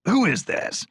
Who is this?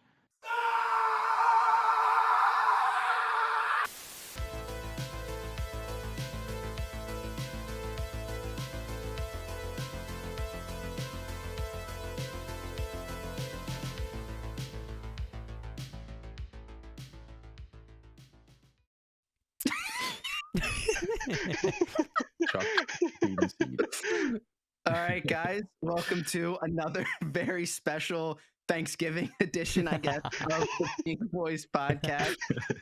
All right, guys, welcome to another very special Thanksgiving edition, I guess, of the Pink Boys podcast.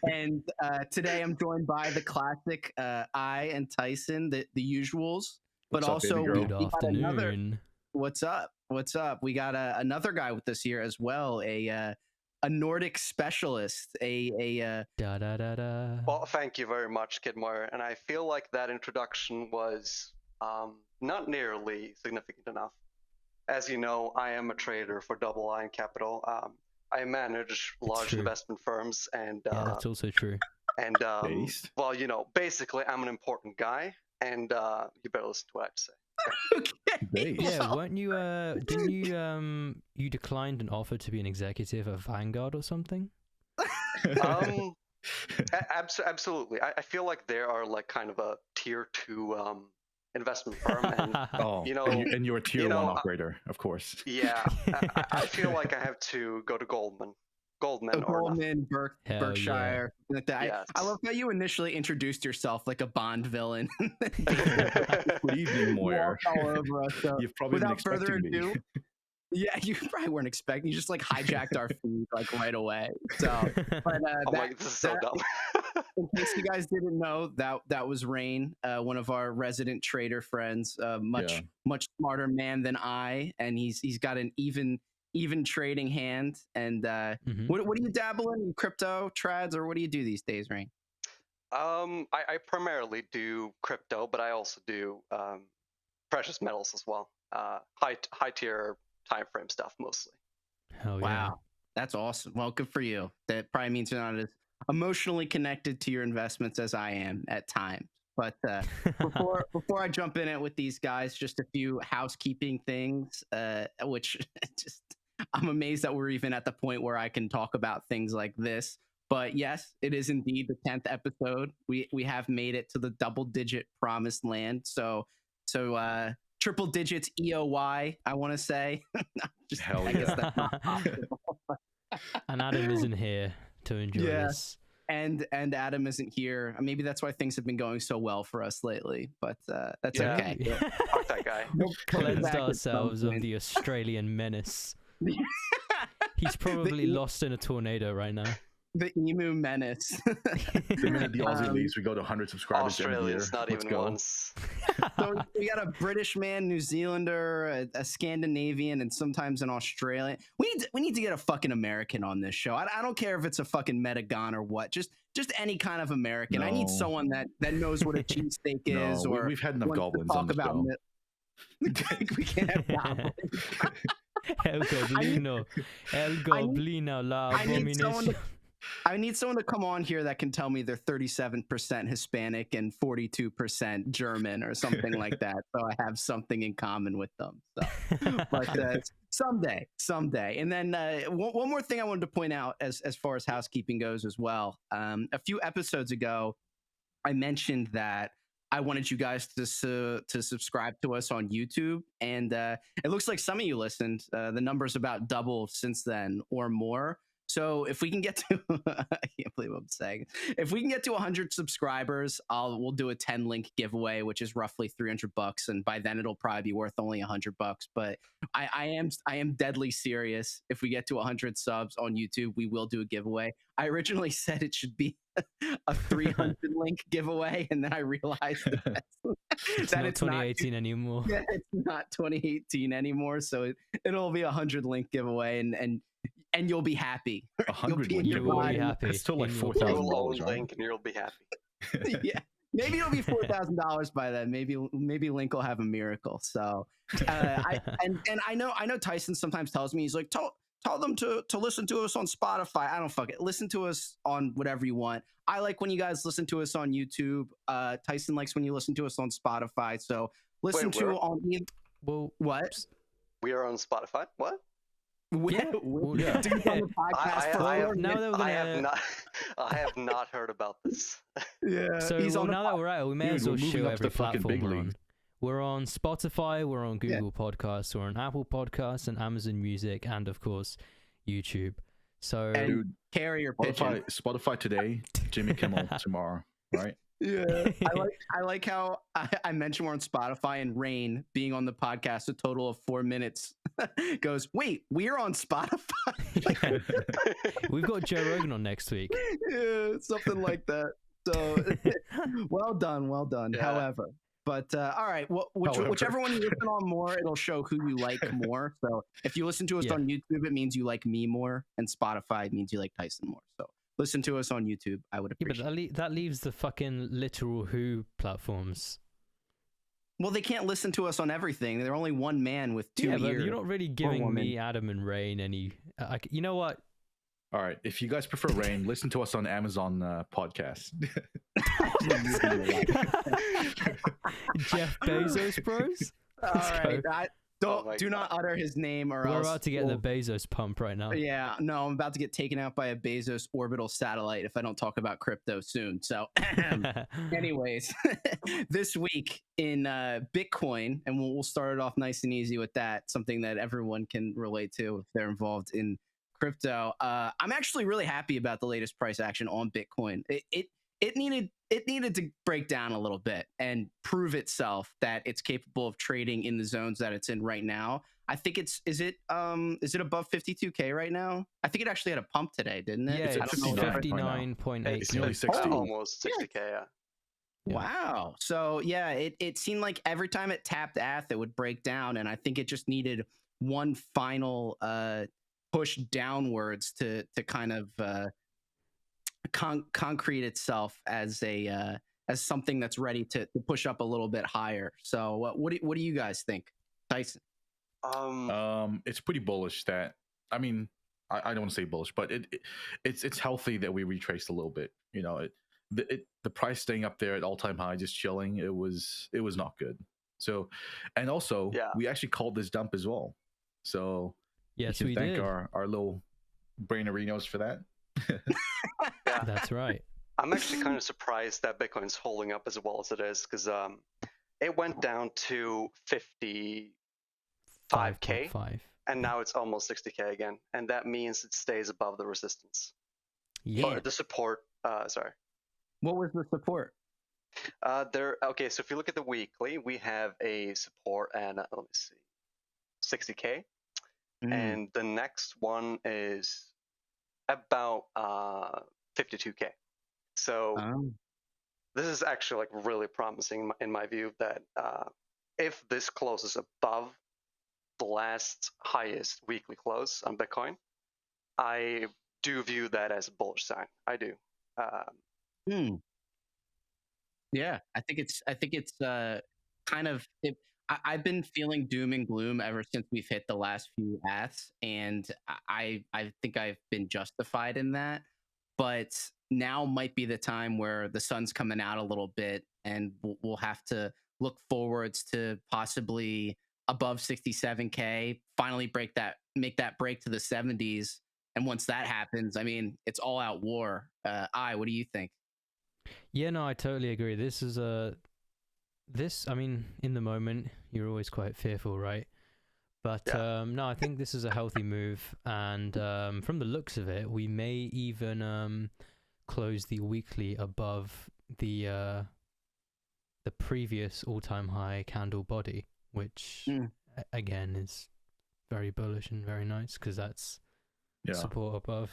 And today I'm joined by the classic I and Tyson, the usuals, but What's up, also baby girl? we got another. Afternoon. What's up? What's up? We got another guy with us here as well, a Nordic specialist, Da da da da. Well, thank you very much, Kid Moyer. And I feel like that introduction was not nearly significant enough. As you know, I am a trader for Double Iron Capital. I manage large true. investment firms, and Yeah, that's also true. and Based. well, you know, basically, I'm an important guy, and you better listen to what I have to say. okay. Base. Yeah, weren't you? Didn't you declined an offer to be an executive at Vanguard or something? Absolutely. I feel like they are like kind of a tier 2 investment firm, and Oh, you know, and you're a tier you know, 1 operator, of course. yeah, I feel like I have to go to Goldman or nothing. Goldman, Hell Berkshire, like that. Yes. I love how you initially introduced yourself like a Bond villain. Good evening, Moyer. Walked all over us. So You've probably been without further expecting me. ado, yeah, you probably weren't expecting. You just like hijacked our feed like right away. So, but I'm like, this is so dumb. in case you guys didn't know, that was Rain, one of our resident trader friends, much smarter man than I, and he's got an even trading hand. And what do you dabble in crypto, trads, or what do you do these days, Rain? I primarily do crypto, but I also do precious metals as well. High tier time frame stuff mostly. Hell Wow, that's awesome. Well, good for you. That probably means you're not as emotionally connected to your investments as I am at times. But before I jump in it with these guys, just a few housekeeping things, which just I'm amazed that we're even at the point where I can talk about things like this. But yes, it is indeed the 10th episode. We have made it to the double-digit promised land. So triple digits EOY, I want to say. Just, Hell I guess yeah. that's not possible. And Adam isn't here to enjoy Yeah. this. And Adam isn't here. Maybe that's why things have been going so well for us lately. But that's Yeah. okay. Fuck that guy. Cleansed back at ourselves some of point. the Australian menace. He's probably lost in a tornado right now. The emu menace. The minute the Aussie leaves, we go to 100 subscribers every year. Australia's not Let's even go. once. So we got a British man, New Zealander, a Scandinavian, and sometimes an Australian. We need to get a fucking American on this show. I don't care if it's a fucking Metagon or what. Just any kind of American. I need No. someone that knows what a cheesesteak is. No, or we've had enough wants to goblins talk on the about show. we can't have goblins. El Goblino. El Goblino, la abomination. I need someone to come on here that can tell me they're 37% Hispanic and 42% German or something like that, so I have something in common with them. So, but someday. And then one more thing I wanted to point out as far as housekeeping goes as well. A few episodes ago, I mentioned that I wanted you guys to subscribe to us on YouTube, and it looks like some of you listened. The number's about doubled since then or more. So if we can get to, I can't believe what I'm saying. If we can get to 100 subscribers, we'll do a 10 link giveaway, which is roughly $300, and by then it'll probably be worth only $100. But I am deadly serious. If we get to 100 subs on YouTube, we will do a giveaway. I originally said it should be a 300 link giveaway, and then I realized that It's not 2018 anymore. Yeah, it's not 2018 anymore. So it'll be a 100 link giveaway, and you'll be happy. 100 You'll be in your You will be mind. happy. It's still like in your You $4,000, will own right? Link and you'll be happy. Yeah, maybe it'll be $4,000 by then. Maybe Link will have a miracle. So, I know Tyson sometimes tells me, he's like, tell them to listen to us on Spotify. I don't fuck it. Listen to us on whatever you want. I like when you guys listen to us on YouTube. Tyson likes when you listen to us on Spotify. So listen Wait, to where? on Well, what? We are on Spotify. What? Yeah, well, yeah. Dudes on the podcast for I 4 now minutes. that we're I have gonna, not, I have not heard about this. Yeah, so he's on the now that we're at it, we may Dude, as well we're moving show up to every the fucking platform big we're leagues. on. We're on Spotify, we're on Google Podcasts, we're on Apple Podcasts and Amazon Music, and of course YouTube. So And Dude, carrier pigeon. Spotify today, Jimmy Kimmel tomorrow, right? Yeah, I like how I mentioned we're on Spotify, and Rain being on the podcast a total of 4 minutes goes, wait, we're on Spotify. we've got Joe Rogan on next week. Yeah, something like that. So well done. Yeah. However, but all right, whichever one you listen on more, it'll show who you like more. So if you listen to us Yeah. on YouTube, it means you like me more, and Spotify means you like Tyson more. So listen to us on YouTube. I would Yeah, appreciate. but that leaves the fucking literal Who platforms. Well, they can't listen to us on everything. They're only one man with 2 Yeah, but ears. you're not really giving woman. me, Adam, and Rain any. You know what? All right, if you guys prefer Rain, listen to us on Amazon podcast. Jeff Bezos, bros. All Let's right, go. do not utter his name, or We're else about to get the we'll- Bezos pump right now. Yeah, no, I'm about to get taken out by a Bezos orbital satellite if I don't talk about crypto soon. So, anyways, this week in Bitcoin, and we'll start it off nice and easy with that, something that everyone can relate to if they're involved in crypto. I'm actually really happy about the latest price action on Bitcoin. It needed to break down a little bit and prove itself that it's capable of trading in the zones that it's in right now. I think is it above 52K right now? I think it actually had a pump today, didn't it? Yeah, It's it's at 59 right now. 59.8. It's nearly 60. Almost 60K. Yeah. Yeah. Wow. So yeah, it seemed like every time it tapped ETH, it would break down, and I think it just needed one final push downwards to kind of concrete itself as something that's ready to push up a little bit higher. So what do you guys think, Tyson? It's pretty bullish. That I mean, I don't want to say bullish, but it's healthy that we retraced a little bit. You know, the price staying up there at all-time high, just chilling. It was not good. So, and also, we actually called this dump as well. So Yes, we we can thank did. our little brainerinos for that. Yeah. That's right. I'm actually kind of surprised that Bitcoin's holding up as well as it is, because it went down to 55K, 5.5. and now it's almost 60K again, and that means it stays above the resistance. Yeah. Or the support. Sorry. What was the support? Okay, so if you look at the weekly, we have a support and let me see, 60K, and the next one is about 52K. So this is actually like really promising in my view, that if this closes above the last highest weekly close on Bitcoin, I do view that as a bullish sign. I do. Yeah, I think it's kind of. I've been feeling doom and gloom ever since we've hit the last few ETHs, and I think I've been justified in that. But now might be the time where the sun's coming out a little bit, and we'll have to look forwards to possibly above 67K, finally make that break to the 70s. And once that happens, I mean, it's all out war. What do you think? Yeah, no, I totally agree. This is I mean, in the moment, you're always quite fearful, right? But no, I think this is a healthy move, and from the looks of it, we may even close the weekly above the previous all-time high candle body, which again is very bullish and very nice, because that's support above.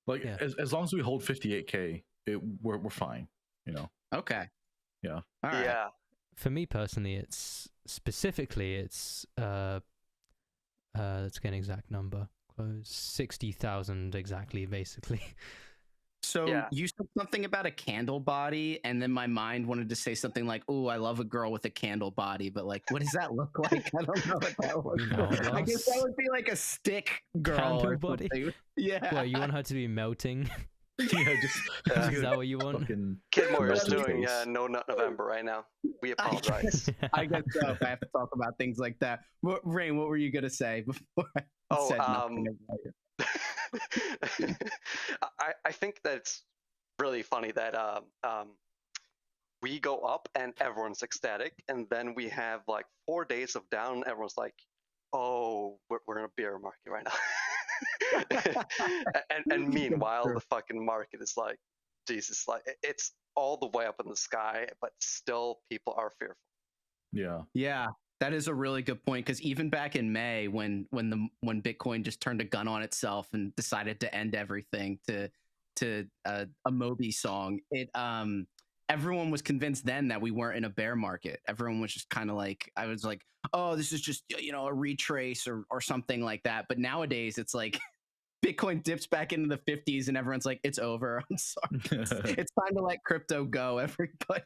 Like as long as we hold 58K, we're fine. You know. Okay. Yeah. All right. Yeah. For me personally, it's let's get an exact number. Close 60,000 exactly, basically. So you said something about a candle body, and then my mind wanted to say something like, "Oh, I love a girl with a candle body," but like, what does that look like? I don't know what that looks like. I guess that would be like a stick girl Candle or body? something. Yeah. Well, you want her to be melting? Yeah, just Is that what you want? fucking Kid Moyer is melted doing face. No Nut November right now. We I apologize. I guess so. If I have to talk about things like that. Rain, what were you gonna say before I Oh, said nothing about it? I think that it's really funny that we go up and everyone's ecstatic, and then we have like 4 days of down. And everyone's like, "Oh, we're in a bear market right now," and meanwhile True. the fucking market is like, Jesus, like it's all the way up in the sky, but still people are fearful. Yeah. Yeah, that is a really good point because even back in May, when Bitcoin just turned a gun on itself and decided to end everything to a Moby song, it everyone was convinced then that we weren't in a bear market. Everyone was just kind of like, I was like, oh, this is just a retrace or something like that. But nowadays, it's like Bitcoin dips back into the 50s and everyone's like, it's over. I'm sorry. It's time to let crypto go, everybody.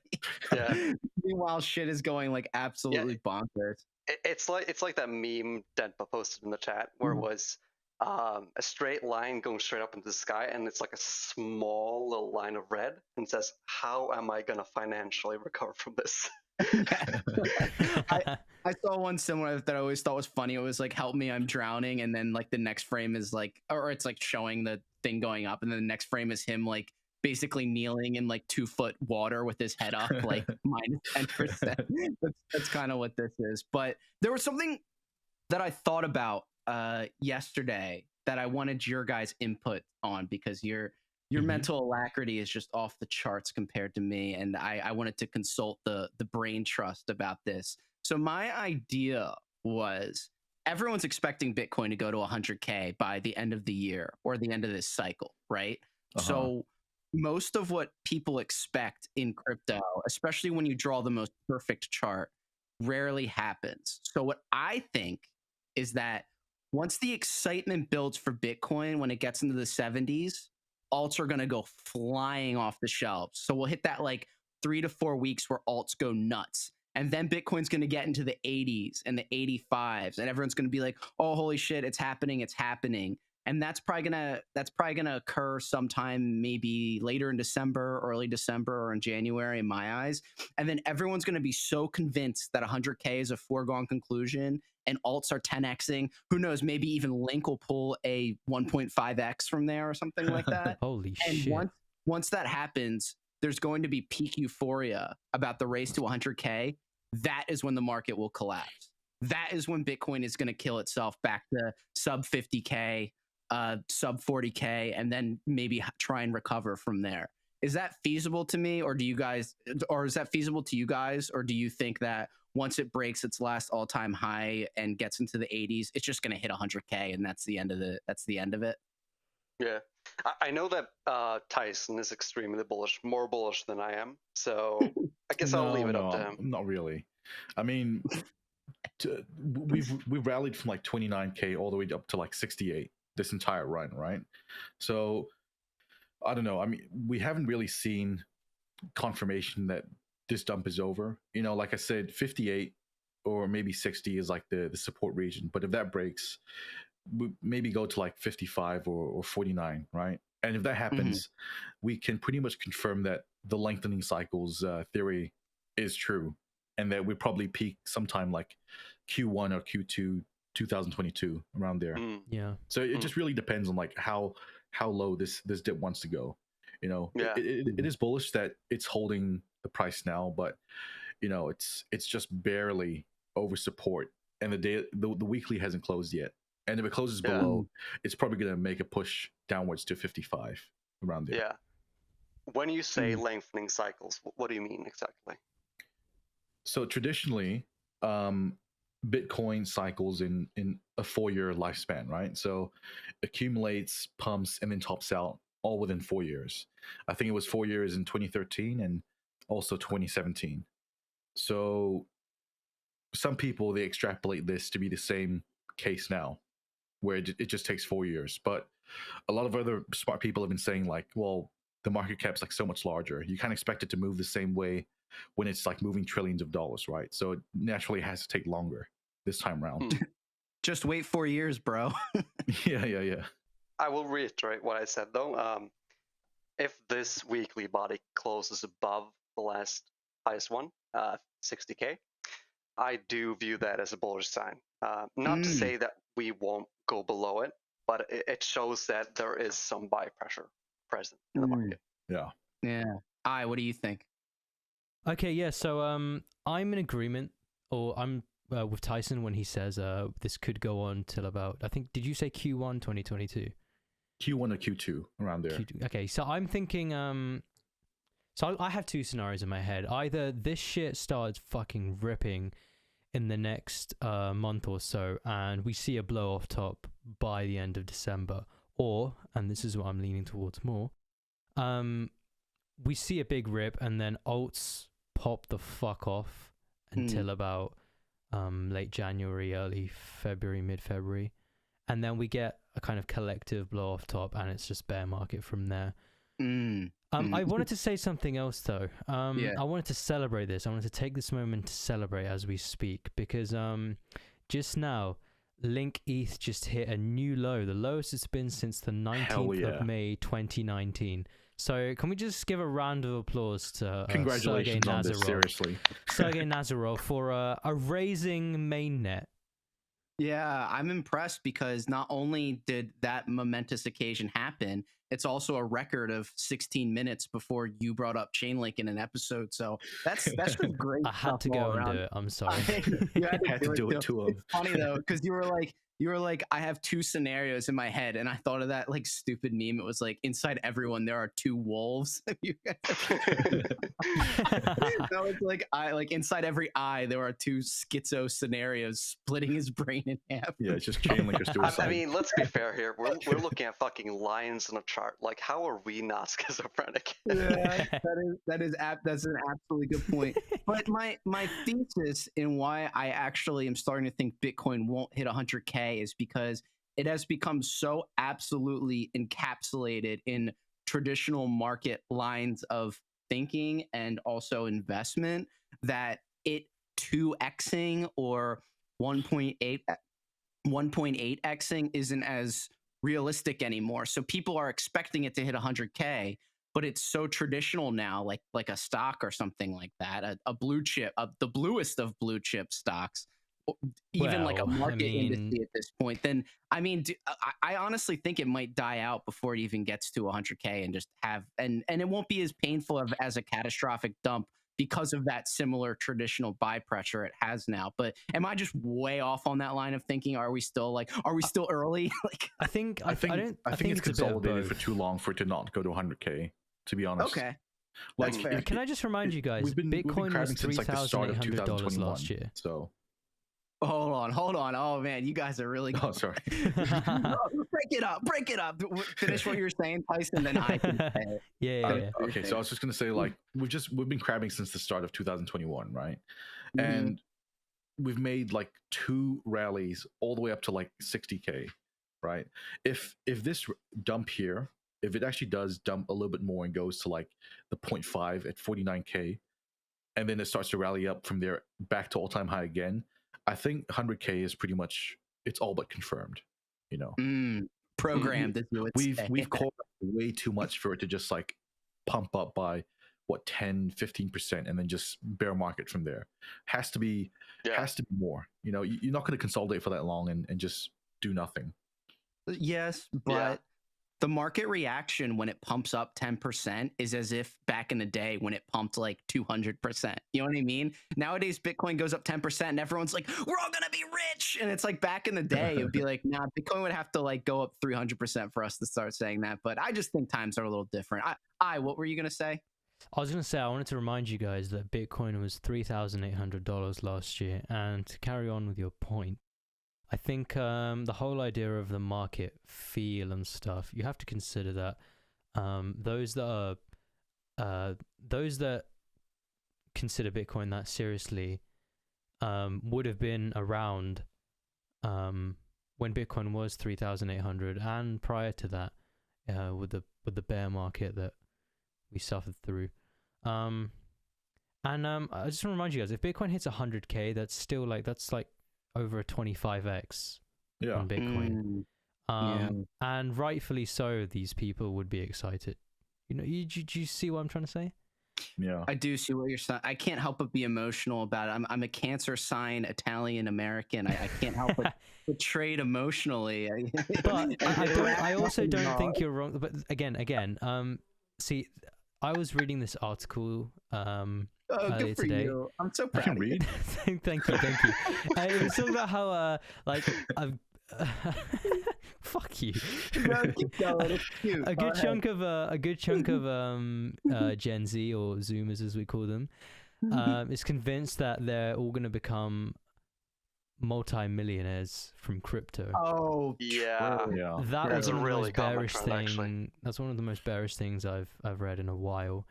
Yeah. Meanwhile, shit is going like absolutely bonkers. It's like that meme Denpa posted in the chat where it was a straight line going straight up into the sky, and it's like a small little line of red and says, "How am I gonna financially recover from this?" I saw one similar that I always thought was funny. It was like, help me, I'm drowning. And then like the next frame is like, or it's like showing the thing going up. And then the next frame is him like basically kneeling in like 2 foot water with his head up, like minus 10%. That's kind of what this is. But there was something that I thought about yesterday that I wanted your guys' input on because your mental alacrity is just off the charts compared to me, and I wanted to consult the brain trust about this. So my idea was everyone's expecting Bitcoin to go to 100K by the end of the year or the end of this cycle, right? So most of what people expect in crypto, especially when you draw the most perfect chart, rarely happens. So what I think is that once the excitement builds for Bitcoin, when it gets into the 70s, alts are going to go flying off the shelves. So we'll hit that like 3 to 4 weeks where alts go nuts. And then Bitcoin's going to get into the 80s and the 85s, and everyone's going to be like, "Oh, holy shit, it's happening, it's happening." And that's probably gonna occur sometime maybe later in December, early December, or in January, in my eyes. And then everyone's gonna be so convinced that 100K is a foregone conclusion, and alts are 10xing. Who knows? Maybe even Link will pull a 1.5x from there or something like that. Holy And shit. once that happens, there's going to be peak euphoria about the race to 100K. That is when the market will collapse. That is when Bitcoin is going to kill itself back to sub 50K, sub 40K, and then maybe try and recover from there. Is that feasible to me, or is that feasible to you guys, or do you think that once it breaks its last all-time high and gets into the 80s, it's just going to hit 100K and that's the end of it? Yeah, I know that Tyson is extremely bullish, more bullish than I am. So I guess I'll leave it up to him. Not really. I mean, we've rallied from like 29K all the way up to like 68 this entire run, right? So I don't know. I mean, we haven't really seen confirmation that this dump is over. Like I said, 58 or maybe 60 is like the support region. But if that breaks, we maybe go to like 55 or 49, right? And if that happens, we can pretty much confirm that the lengthening cycles theory is true, and that we probably peak sometime like Q1 or Q2 2022, around there. Yeah. So it just really depends on like how low this dip wants to go. Yeah. It is bullish that it's holding the price now, but it's just barely over support, and the weekly hasn't closed yet. And if it closes below, it's probably going to make a push downwards to 55, around there. Yeah. When you say lengthening cycles, what do you mean exactly? So traditionally, Bitcoin cycles in a 4-year lifespan, right? So accumulates, pumps, and then tops out all within 4 years. I think it was 4 years in 2013 and also 2017. So some people, they extrapolate this to be the same case now, where it just takes 4 years. But a lot of other smart people have been saying like, well, the market cap's like so much larger. You can't expect it to move the same way when it's like moving trillions of dollars, right? So it naturally has to take longer this time around. Just wait 4 years, bro. Yeah. I will reiterate what I said though. if this weekly body closes above the last highest one, 60K, I do view that as a bullish sign. Not to say that we won't go below it, but it shows that there is some buy pressure present in the market. Yeah. Yeah. What do you think? Okay, yeah. So I'm in agreement, or I'm with Tyson when he says this could go on till about, I think, did you say Q1 2022? Q1 or Q2 around there. Q2. Okay, so I'm thinking so I have two scenarios in my head. Either this shit starts fucking ripping in the next month or so, and we see a blow off top by the end of December, or, and this is what I'm leaning towards more, we see a big rip and then alts pop the fuck off until about late January, early February, mid-February, and then we get a kind of collective blow off top, and it's just bear market from there. I wanted to say something else though. I wanted to celebrate this. I wanted to take this moment to celebrate as we speak, because just now Link ETH just hit a new low, the lowest it's been since the 19th of May 2019. So can we just give a round of applause to congratulations on this, seriously, Sergey Nazarov for a raising mainnet. Yeah, I'm impressed because not only did that momentous occasion happen, it's also a record of 16 minutes before you brought up Chainlink in an episode. So that's just great. I had to go and do it. I'm sorry. You had to do it to him. It's funny though, because you were like, I have two scenarios in my head, and I thought of that like stupid meme. It was like, inside everyone there are two wolves. That was like inside every eye there are two schizo scenarios splitting his brain in half. Yeah, it's just Chainlink or suicide. I mean, let's be fair here. We're looking at fucking lions in a chart. Like, how are we not schizophrenic? Yeah, that's an absolutely good point. But my thesis in why I actually am starting to think Bitcoin won't hit 100K is because it has become so absolutely encapsulated in traditional market lines of thinking and also investment that it 2xing or 1.8xing isn't as realistic anymore. So people are expecting it to hit 100K, but it's so traditional now, like a stock or something like that, a blue chip, the bluest of blue chip stocks, even like a market industry at this point. Then I honestly think it might die out before it even gets to 100K and just have and it won't be as painful as a catastrophic dump because of that similar traditional buy pressure it has now. But am I just way off on that line of thinking? Are we still early? Like I think it's consolidated for too long for it to not go to 100K, to be honest. Okay. Like, can I just remind you guys, Bitcoin was $3,800 last year. So hold on. Oh man, you guys are really. Oh, sorry. Break it up. Finish what you're saying, Tyson. Then I can say it. Yeah. Okay, so I was just gonna say, like, we've been crabbing since the start of 2021, right? Mm-hmm. And we've made like 2 rallies all the way up to like 60K, right? If this dump here, if it actually does dump a little bit more and goes to like the 0.5 at 49K, and then it starts to rally up from there back to all-time high again, I think 100K is pretty much, it's all but confirmed, you know. Programmed, we've called way too much for it to just like pump up by what 10-15% and then just bear market from there. Has to be more, you know. You're not going to consolidate for that long and just do nothing. Yes, but the market reaction when it pumps up 10% is as if back in the day when it pumped like 200%. You know what I mean? Nowadays, Bitcoin goes up 10% and everyone's like, we're all going to be rich. And it's like back in the day, it would be like, nah, Bitcoin would have to like go up 300% for us to start saying that. But I just think times are a little different. What were you going to say? I was going to say, I wanted to remind you guys that Bitcoin was $3,800 last year. And to carry on with your point, I think the whole idea of the market feel and stuff, you have to consider that those that consider Bitcoin that seriously would have been around when Bitcoin was 3,800 and prior to that with the bear market that we suffered through. I just want to remind you guys, if Bitcoin hits 100K, that's like over a 25x on Bitcoin. And rightfully so, these people would be excited. You know, do you see what I'm trying to say? Yeah. I do see what you're saying. I can't help but be emotional about it. I'm a Cancer sign Italian American. I can't help but trade emotionally. But I also don't think you're wrong. But again, see, I was reading this article earlier good for today. you. I'm so I proud can of you. read. Thank you. It was talking about how like I've fuck you. No, keep going. It's cute. a Go good ahead. chunk of Gen Z, or Zoomers as we call them, is convinced that they're all going to become multi-millionaires from crypto. Oh, Yeah. true. Yeah. That That's was a one of the really most common bearish trend, actually. thing. That's one of the most bearish things I've read in a while.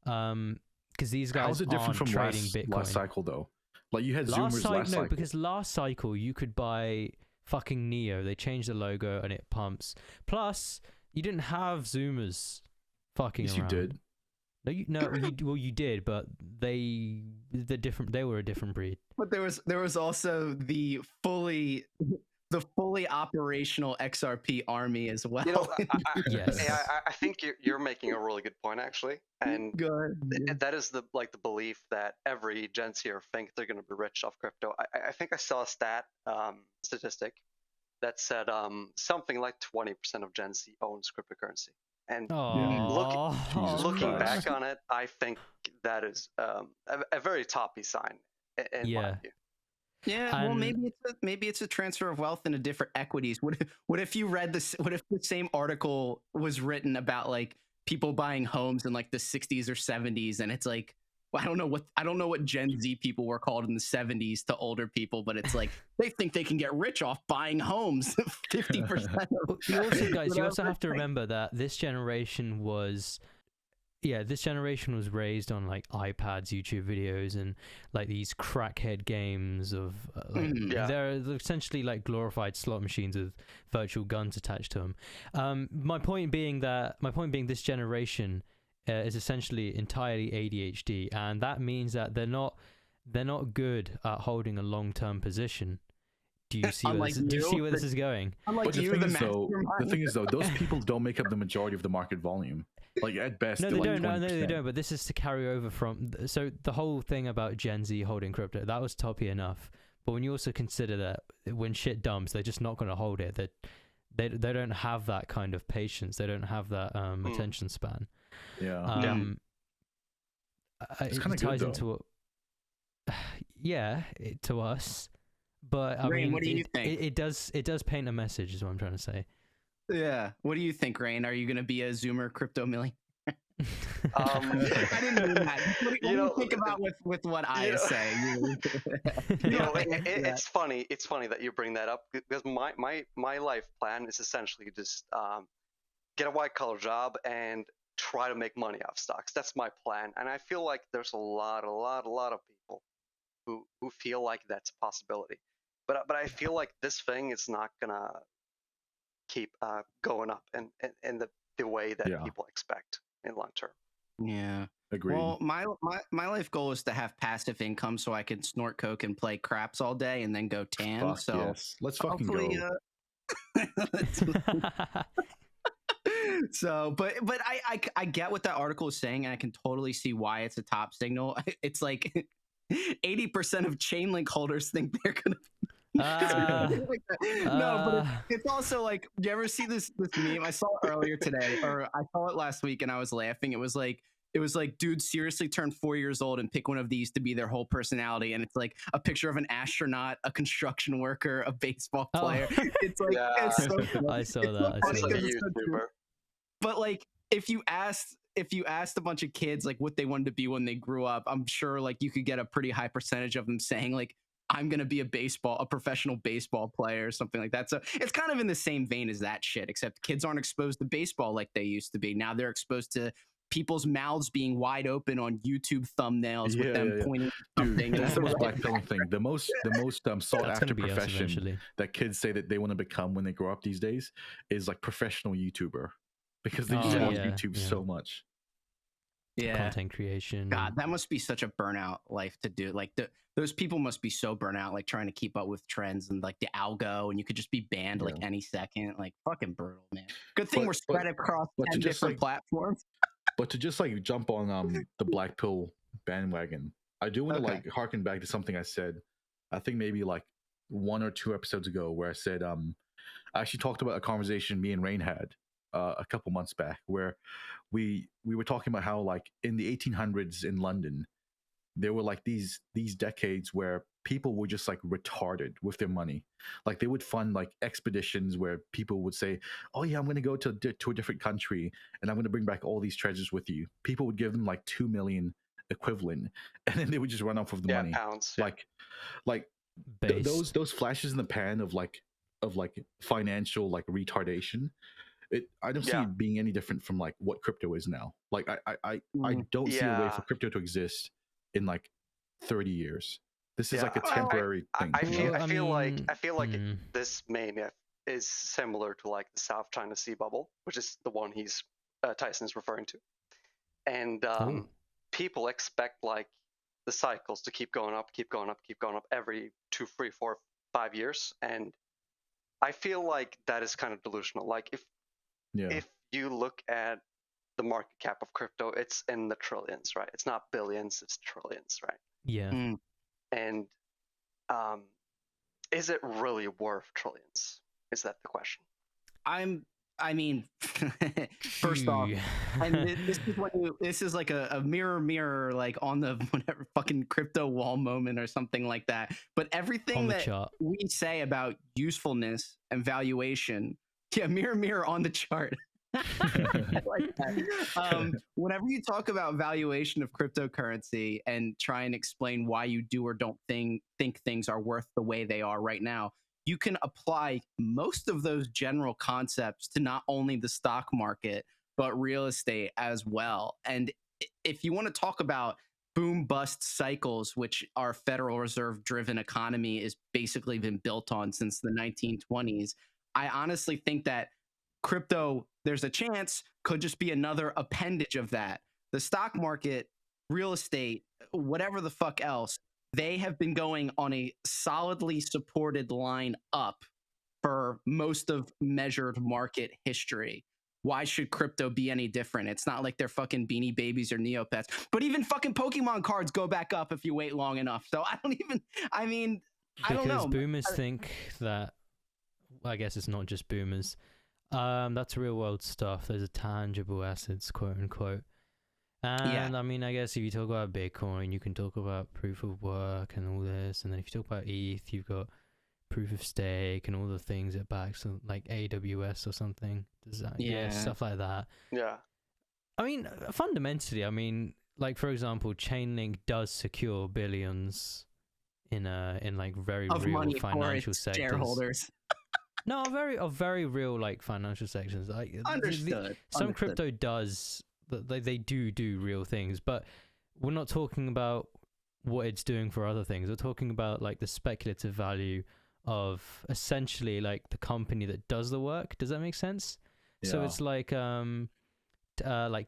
Because these guys How's it different aren't from trading last Bitcoin. cycle though? Like you had Last Zoomers cycle, last no, cycle. because last cycle you could buy fucking Neo. They changed the logo and it pumps. Plus, you didn't have Zoomers fucking Yes, around. you did. You did, but they were a different breed. But there was also the fully operational XRP army as well. You know, Yes. hey, I think you're making a really good point, actually, and Good. that is the belief that every Gen Zer think they're going to be rich off crypto. I think I saw a statistic that said something like 20% of Gen Z owns cryptocurrency, and Oh, Jesus looking Christ. back on it, I think that is a very toppy sign in my Yeah. view. Yeah, well, And- maybe it's a transfer of wealth into different equities. What if you read this? What if the same article was written about like people buying homes in like the 60s or 70s, and it's like, well, I don't know what Gen Z people were called in the 70s to older people, but it's like they think they can get rich off buying homes. 50%. You also have to remember that this generation was raised on like iPads, YouTube videos, and like these crackhead games of Yeah. they're essentially like glorified slot machines with virtual guns attached to them. My point being this generation is essentially entirely ADHD, and that means that they're not good at holding a long-term position. Do you see Unlike do you see you, where this is going? Unlike But the you, thing the is though, mastermind. those people don't make up the majority of the market volume. Like at best, No, they're they like don't. No, they 20%. don't. But this is to carry over from. So the whole thing about Gen Z holding crypto, that was toppy enough. But when you also consider that when shit dumps, they're just not going to hold it. That they don't have that kind of patience. They don't have that attention span. Yeah. It's It kinda good, ties though. into to us. But I Rain, mean, what do you think? It does paint a message, is what I'm trying to say. Yeah. What do you think, Rain? Are you going to be a Zoomer crypto millionaire? Um, I didn't mean that. What do you know, you think about with what I you know- say? you know, it's funny. It's funny that you bring that up because my life plan is essentially just get a white collar job and try to make money off stocks. That's my plan, and I feel like there's a lot of people who feel like that's a possibility. But I feel like this thing is not gonna keep going up in the way that Yeah. people expect in long term. Yeah. Agreed. Well, my life goal is to have passive income so I can snort coke and play craps all day and then go tan. Fuck So yes. Let's fucking hopefully, go. So, but I get what that article is saying, and I can totally see why it's a top signal. It's like 80% of Chainlink holders think they're gonna. No, but it's also like, do you ever see this meme? I saw it earlier today, or I saw it last week, and I was laughing. It was like, dude, seriously turn 4 years old and pick one of these to be their whole personality. And it's like a picture of an astronaut, a construction worker, a baseball player. It's like, it's so funny. I saw It's so that. funny It's like a 'cause it's so true. YouTuber. But like, if you asked a bunch of kids like what they wanted to be when they grew up, I'm sure like you could get a pretty high percentage of them saying like, I'm gonna be a professional baseball player or something like that. So it's kind of in the same vein as that shit, except kids aren't exposed to baseball like they used to be. Now they're exposed to people's mouths being wide open on YouTube thumbnails with them pointing at something. Dude, that's the most blackpilling thing. The most sought That's after gonna be us profession eventually. that kids say that they want to become when they grow up these days is like professional YouTuber because they just Oh, watch yeah, YouTube yeah. so much. Yeah. content creation. God, that must be such a burnout life to do. Like those people must be so burnt out, like trying to keep up with trends and like the algo, and you could just be banned like any second. Like fucking brutal, man. Good thing we're spread across 10 different platforms. But to just like jump on the black pill bandwagon, I do want to like harken back to something I said. I think maybe like 1 or 2 episodes ago, where I said I actually talked about a conversation me and Rain had a couple months back, where we were talking about how like in the 1800s in London, there were like these decades where people were just like retarded with their money. Like they would fund like expeditions where people would say, "Oh yeah, I'm going to go to a different country and I'm going to bring back all these treasures with you." People would give them like 2 million equivalent, and then they would just run off with the money. Pounds. Like those flashes in the pan of like financial like retardation. I don't see it being any different from like what crypto is now. Like I don't see a way for crypto to exist in like 30 years. This is like a temporary thing. I feel like this mania is similar to like the South China Sea bubble, which is the one Tyson's referring to. And people expect like the cycles to keep going up every 2, 3, 4, 5 years. And I feel like that is kind of delusional. Like if you look at the market cap of crypto, it's in the trillions, right? It's not billions, it's trillions, right? Yeah. And is it really worth trillions? Is that the question? I mean, first off, and this is like a mirror, like on the whatever fucking crypto wall moment or something like that. But everything that we say about usefulness and valuation, mirror on the chart. I like that. Whenever you talk about valuation of cryptocurrency and try and explain why you do or don't think things are worth the way they are right now, you can apply most of those general concepts to not only the stock market, but real estate as well. And if you want to talk about boom bust cycles, which our Federal Reserve driven economy is basically been built on since the 1920s, I honestly think that crypto, there's a chance, could just be another appendage of that. The stock market, real estate, whatever the fuck else, they have been going on a solidly supported line up for most of measured market history. Why should crypto be any different? It's not like they're fucking Beanie Babies or Neopets, but even fucking Pokemon cards go back up if you wait long enough. So I don't know. Because boomers think that, I guess it's not just boomers. That's real world stuff. Those are tangible assets, quote unquote. And I mean, I guess if you talk about Bitcoin, you can talk about proof of work and all this. And then if you talk about ETH, you've got proof of stake and all the things it backs, like AWS or something. Stuff like that. Yeah. I mean, fundamentally, like for example, Chainlink does secure billions in like very real financial sectors. Shareholders. No, very real like financial sections. Like Understood. Some crypto does. They do real things, but we're not talking about what it's doing for other things. We're talking about like the speculative value of essentially like the company that does the work. Does that make sense? Yeah. So it's like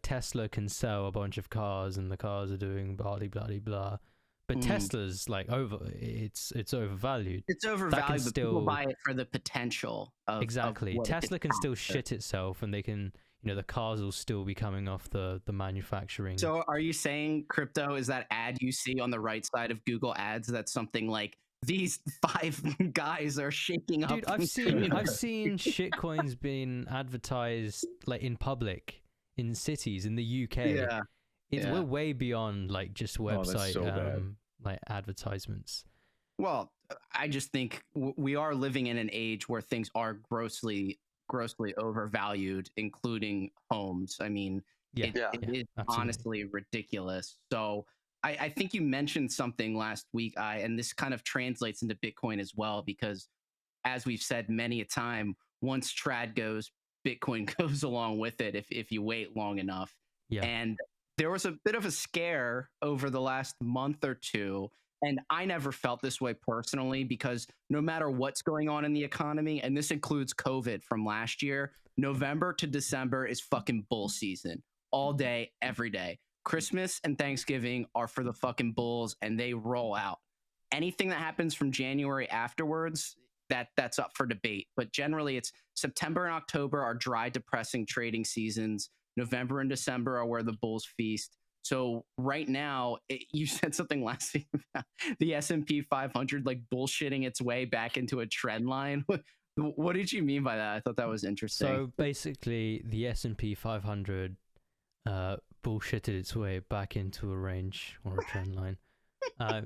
Tesla can sell a bunch of cars and the cars are doing blah blah blah. But Tesla's like it's overvalued. It's overvalued, but people buy it for the potential of exactly. Tesla can still shit itself, and they can, the cars will still be coming off the manufacturing. So are you saying crypto is that ad you see on the right side of Google Ads that's something like these 5 guys are shaking up? Dude, I've seen shitcoins being advertised like in public in cities in the UK. Yeah. We're way beyond like just website like advertisements. Well, I just think we are living in an age where things are grossly overvalued, including homes. I mean, it is absolutely. Honestly ridiculous. So I think you mentioned something last week, and this kind of translates into Bitcoin as well, because as we've said many a time, once trad goes, Bitcoin goes along with it if you wait long enough. Yeah. And there was a bit of a scare over the last month or two, and I never felt this way personally, because no matter what's going on in the economy, and this includes COVID from last year, November to December is fucking bull season all day, every day. Christmas and Thanksgiving are for the fucking bulls, and they roll out. Anything that happens from January afterwards, that's up for debate. But generally, it's September and October are dry, depressing trading seasons. November and December are where the bulls feast. So right now, you said something last week about the S&P 500 like bullshitting its way back into a trend line. What did you mean by that? I thought that was interesting. So basically, the S&P 500 bullshitted its way back into a range or a trend line.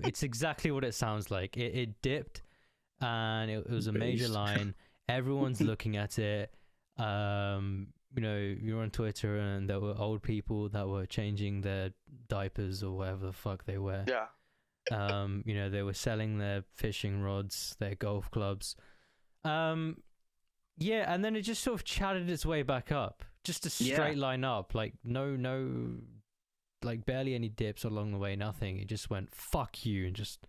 It's exactly what it sounds like. It dipped, and it was a major line. Everyone's looking at it. You know, you're on Twitter, and there were old people that were changing their diapers or whatever the fuck they wear. Yeah. You know, they were selling their fishing rods, their golf clubs. Yeah, and then it just sort of chatted its way back up. Just a straight line up. Like, no, like barely any dips along the way, nothing. It just went, fuck you, and just...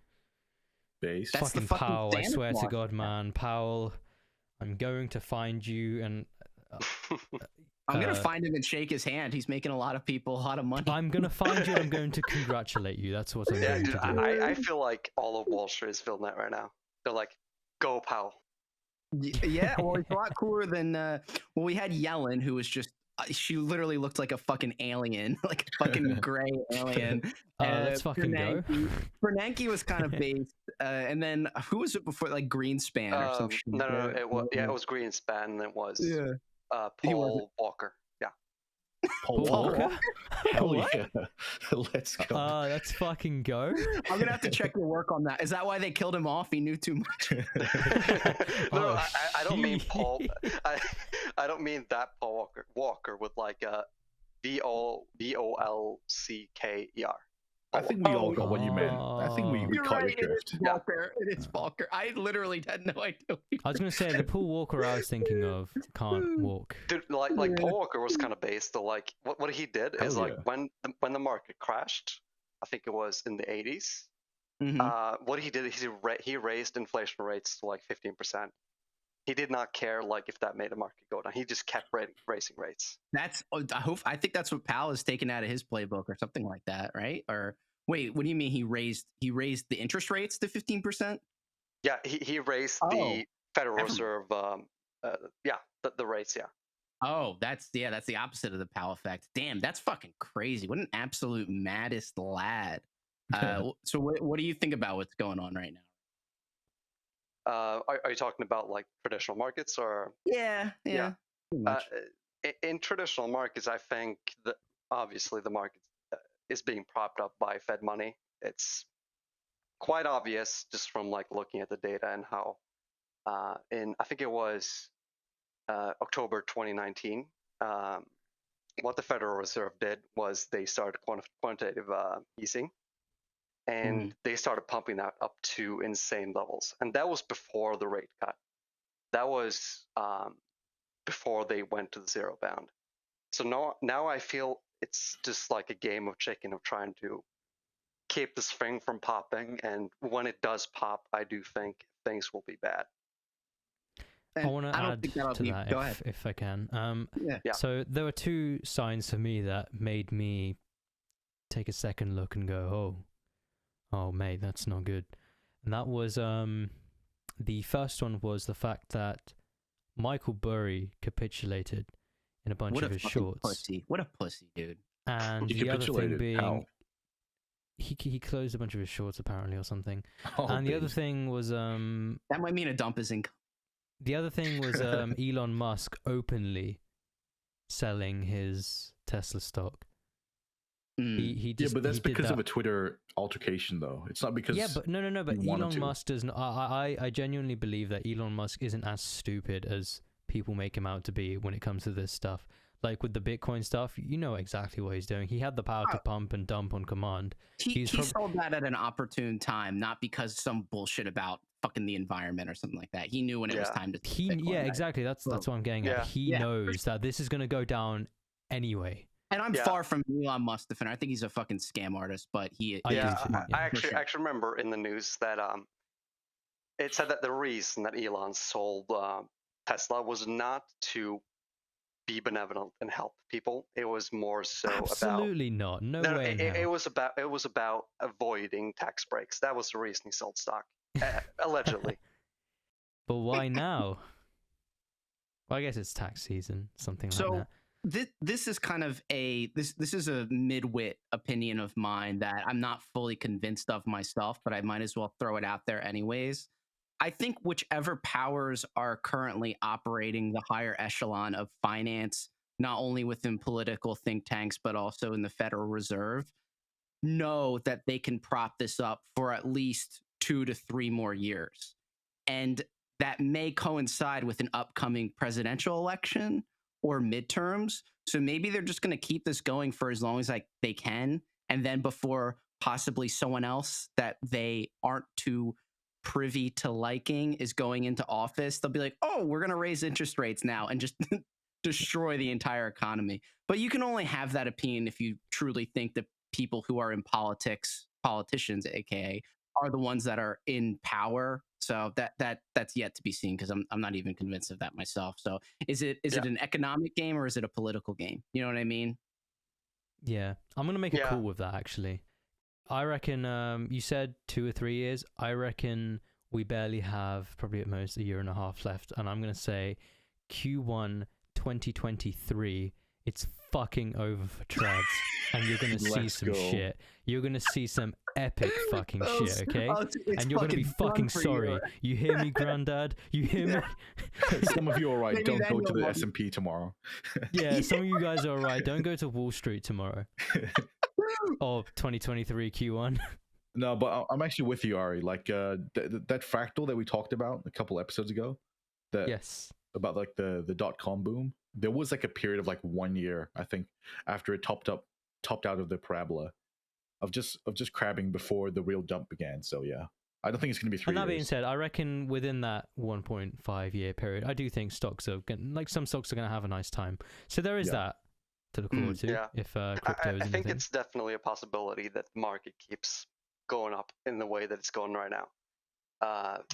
Base. That's fucking the fucking Powell, I standard swear to market. God, man. Powell, I'm going to find you, and... I'm going to find him and shake his hand. He's making a lot of people a lot of money. I'm going to find you, and I'm going to congratulate you. That's what I'm Yeah, going dude, to do. I feel like all of Wall Street is feeling that right now. They're like, go Powell. Yeah, well, it's a lot cooler than we had Yellen, who was just she literally looked like a fucking alien, like a fucking gray alien. Let's fucking go. Bernanke was kind of based, and then who was it before? Like Greenspan or some shit. No, it was it was Greenspan, and it was Paul Walker. Yeah, Paul Walker? Hell What? yeah. Let's go. Let's fucking go. I'm gonna have to check your work on that. Is that why they killed him off? He knew too much. No, I don't mean Paul. I don't mean that Paul Walker. Walker with like a Volcker. I think we all got what you meant. I think we You're caught right. your drift. It is Walker. It is Walker. I literally had no idea. I was going to say, the Paul Walker I was thinking of can't walk. Dude, like Paul Walker was kind of based. So like what he did is Hell like when the market crashed, I think it was in the 80s. Mhm. What he did is he raised inflation rates to like 15%. He did not care like if that made the market go down. He just kept raising rates. That's I think that's what Powell has taken out of his playbook or something like that, right? Or wait, what do you mean he raised the interest rates to 15%? Yeah, he raised the Federal Reserve. The rates. Yeah. Oh, that's the opposite of the Powell effect. Damn, that's fucking crazy. What an absolute maddest lad. So what do you think about what's going on right now? Are you talking about like traditional markets or? Yeah. Pretty much. In traditional markets, I think that obviously the market is being propped up by Fed money. It's quite obvious just from like looking at the data and how I think it was October 2019, what the Federal Reserve did was they started quantitative easing, and they started pumping that up to insane levels. And that was before the rate cut. That was before they went to the zero bound. So now I feel it's just like a game of chicken of trying to keep this thing from popping. And when it does pop, I do think things will be bad. I want to add to that if I can. Yeah. So there were two signs for me that made me take a second look and go, oh, mate, that's not good. And that was the first one was the fact that Michael Burry capitulated in a bunch of his shorts. Pussy. What a pussy, dude. And the other thing being, he closed a bunch of his shorts apparently or something. And the other thing was that might mean a dump his income. The other thing was Elon Musk openly selling his Tesla stock. He just, but that's because of a Twitter altercation, though. It's not because but no. But Elon Musk doesn't. I genuinely believe that Elon Musk isn't as stupid as people make him out to be when it comes to this stuff. Like with the Bitcoin stuff, you know exactly what he's doing. He had the power to pump and dump on command. He sold that at an opportune time, not because some bullshit about fucking the environment or something like that. He knew when it was time to. Exactly. That's what I'm getting at. He knows that this is going to go down anyway. And I'm far from Elon Musk defender. I think he's a fucking scam artist, but I actually remember in the news that it said that the reason that Elon sold Tesla was not to be benevolent and help people. It was more so Absolutely not. No way in hell. it was about avoiding tax breaks. That was the reason he sold stock, allegedly. But why now? Well, I guess it's tax season, something like that. This is kind of this is a mid-wit opinion of mine that I'm not fully convinced of myself, but I might as well throw it out there anyways. I think whichever powers are currently operating the higher echelon of finance, not only within political think tanks, but also in the Federal Reserve, know that they can prop this up for at least 2 to 3 more years. And that may coincide with an upcoming presidential election or midterms. So maybe they're just going to keep this going for as long as they can. And then before possibly someone else that they aren't too privy to liking is going into office, they'll be like, oh, we're going to raise interest rates now and just destroy the entire economy. But you can only have that opinion if you truly think that people who are in politicians, aka, are the ones that are in power. So that's yet to be seen, because I'm not even convinced of that myself. So is it an economic game or is it a political game? You know what I mean? Yeah, I'm gonna make a call with that actually. I reckon you said 2 or 3 years. I reckon we barely have probably at most a year and a half left, and I'm gonna say Q1 2023. It's fucking over for Trads, and you're gonna see some shit. You're gonna see some epic fucking shit, okay? And you're gonna be fucking sorry. You hear me, Granddad? You hear me? Some of you are right. Don't go to the S&P tomorrow. Yeah, some of you guys are right. Don't go to Wall Street tomorrow. Or 2023 Q1. No, but I'm actually with you, Ari. Like that fractal that we talked about a couple episodes ago. Yes. About like the .com boom. There was like a period of like 1 year, I think, after it topped out of the parabola, of just crabbing before the real dump began. So yeah, I don't think it's going to be 3 years. And that being said, I reckon within that 1.5 year period, I do think stocks are some stocks are going to have a nice time. So there is that to look forward to. If crypto is I think it's definitely a possibility that the market keeps going up in the way that it's going right now.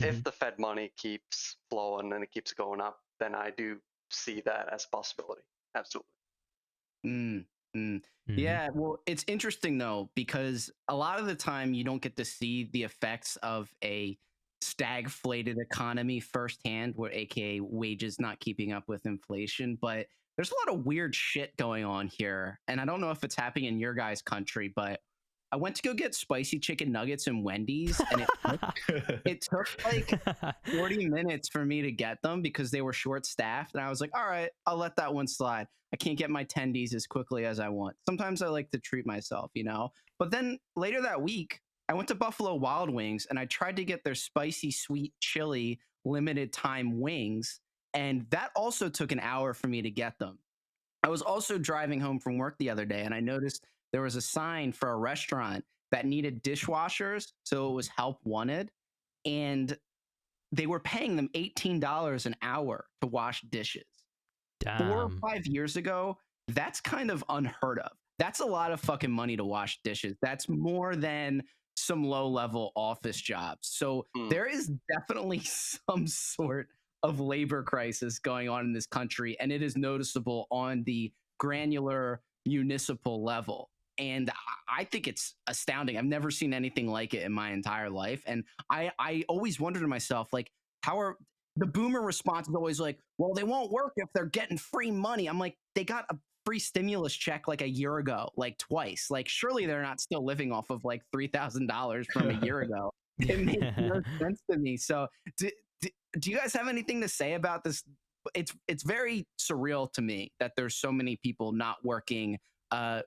If the Fed money keeps flowing and it keeps going up, then I do see that as a possibility. Absolutely. Yeah, well, it's interesting though, because a lot of the time you don't get to see the effects of a stagflated economy firsthand, where aka wages not keeping up with inflation. But there's a lot of weird shit going on here, and I don't know if it's happening in your guys' country, but I went to go get spicy chicken nuggets in Wendy's, and it took like 40 minutes for me to get them because they were short-staffed. And I was like, all right, I'll let that one slide. I can't get my tendies as quickly as I want. Sometimes I like to treat myself, you know? But then later that week, I went to Buffalo Wild Wings, and I tried to get their spicy, sweet, chili, limited time wings. And that also took an hour for me to get them. I was also driving home from work the other day, and I noticed there was a sign for a restaurant that needed dishwashers, so it was help wanted, and they were paying them $18 an hour to wash dishes. Damn. 4 or 5 years ago, that's kind of unheard of. That's a lot of fucking money to wash dishes. That's more than some low-level office jobs. So there is definitely some sort of labor crisis going on in this country, and it is noticeable on the granular municipal level. And I think it's astounding. I've never seen anything like it in my entire life. And I always wonder to myself, like, how are the boomer response is always like, well, they won't work if they're getting free money. I'm like, they got a free stimulus check like a year ago, like twice. Like, surely they're not still living off of like $3,000 from a year ago. It makes no sense to me. So do you guys have anything to say about this? It's very surreal to me that there's so many people not working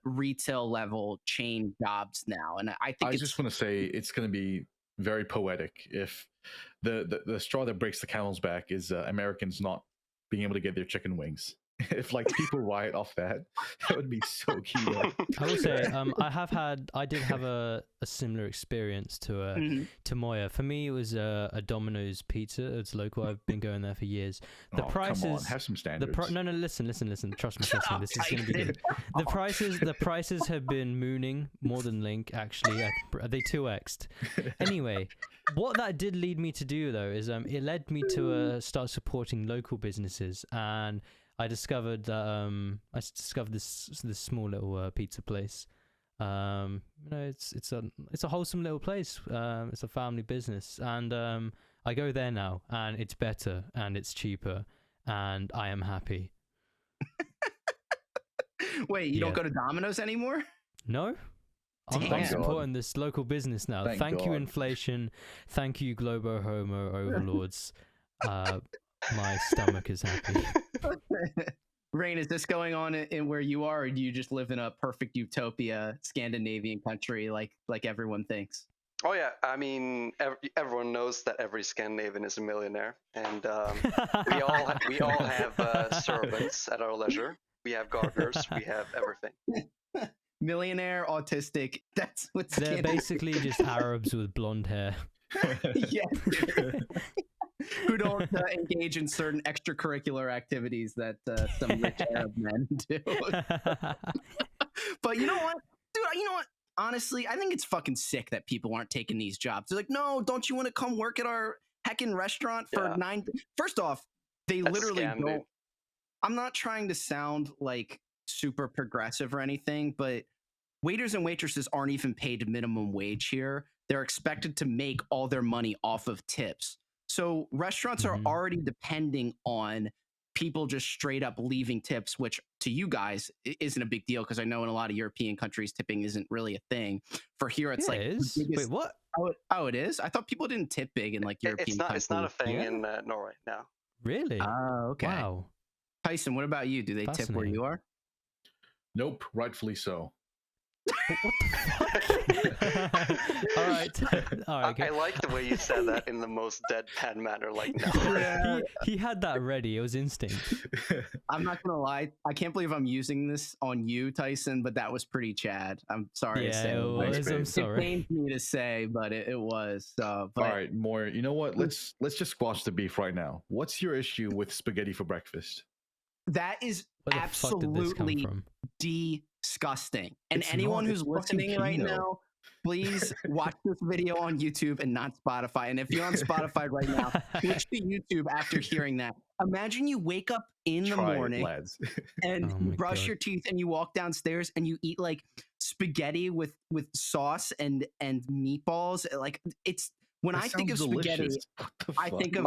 retail level chain jobs now, and I think I just want to say it's going to be very poetic if the straw that breaks the camel's back is Americans not being able to get their chicken wings. If like people riot off that would be so cute. I will say, I did have a similar experience to Moyer. For me, it was a Domino's pizza. It's local. I've been going there for years. The prices, come on, have some standards. No, listen. Trust me. This is going to be good. The prices have been mooning more than Link. Actually, they 2x'd. Anyway, what that did lead me to do though is it led me to start supporting local businesses, and I discovered this small little pizza place. It's a wholesome little place. It's a family business, and I go there now, and it's better and it's cheaper, and I am happy. Wait, you don't go to Domino's anymore? No. I'm supporting this local business now. Thank you, inflation. Thank you, Globo Homo overlords. My stomach is happy. Rain, is this going on in where you are, or do you just live in a perfect utopia Scandinavian country like everyone thinks? Oh yeah, I mean, everyone knows that every Scandinavian is a millionaire, and we all have servants at our leisure. We have gardeners. We have everything. Millionaire, autistic. That's what's. They're basically just Arabs with blonde hair. Yeah. Who don't engage in certain extracurricular activities that some rich Arab men do. But you know what, dude? You know what? Honestly, I think it's fucking sick that people aren't taking these jobs. They're like, no, don't you want to come work at our heckin' restaurant for $9? First off, they literally don't. Dude. I'm not trying to sound like super progressive or anything, but waiters and waitresses aren't even paid minimum wage here. They're expected to make all their money off of tips. So restaurants are already depending on people just straight up leaving tips, which to you guys isn't a big deal, because I know in a lot of European countries tipping isn't really a thing. For here, it's like, it is. Wait, what? Oh, it is? I thought people didn't tip big in like European countries. It's not a thing in Norway now. Really? Oh, okay. Wow. Tyson, what about you? Do they tip where you are? Nope, rightfully so. What the fuck? All right. I like the way you said that in the most deadpan manner. Like, no. Yeah. He had that ready. It was instinct. I'm not gonna lie. I can't believe I'm using this on you, Tyson, but that was pretty Chad. I'm sorry to say. It was. I'm sorry. It pains me to say, but it was. But... All right, Moyer. You know what? Let's just squash the beef right now. What's your issue with spaghetti for breakfast? That is absolutely disgusting. And it's anyone not, who's listening right now, please watch this video on YouTube and not Spotify. And if you're on Spotify right now, switch to YouTube after hearing that. Imagine you wake up in the morning and you brush your teeth and you walk downstairs and you eat like spaghetti with sauce and meatballs. Like, it's when I think of spaghetti, I think of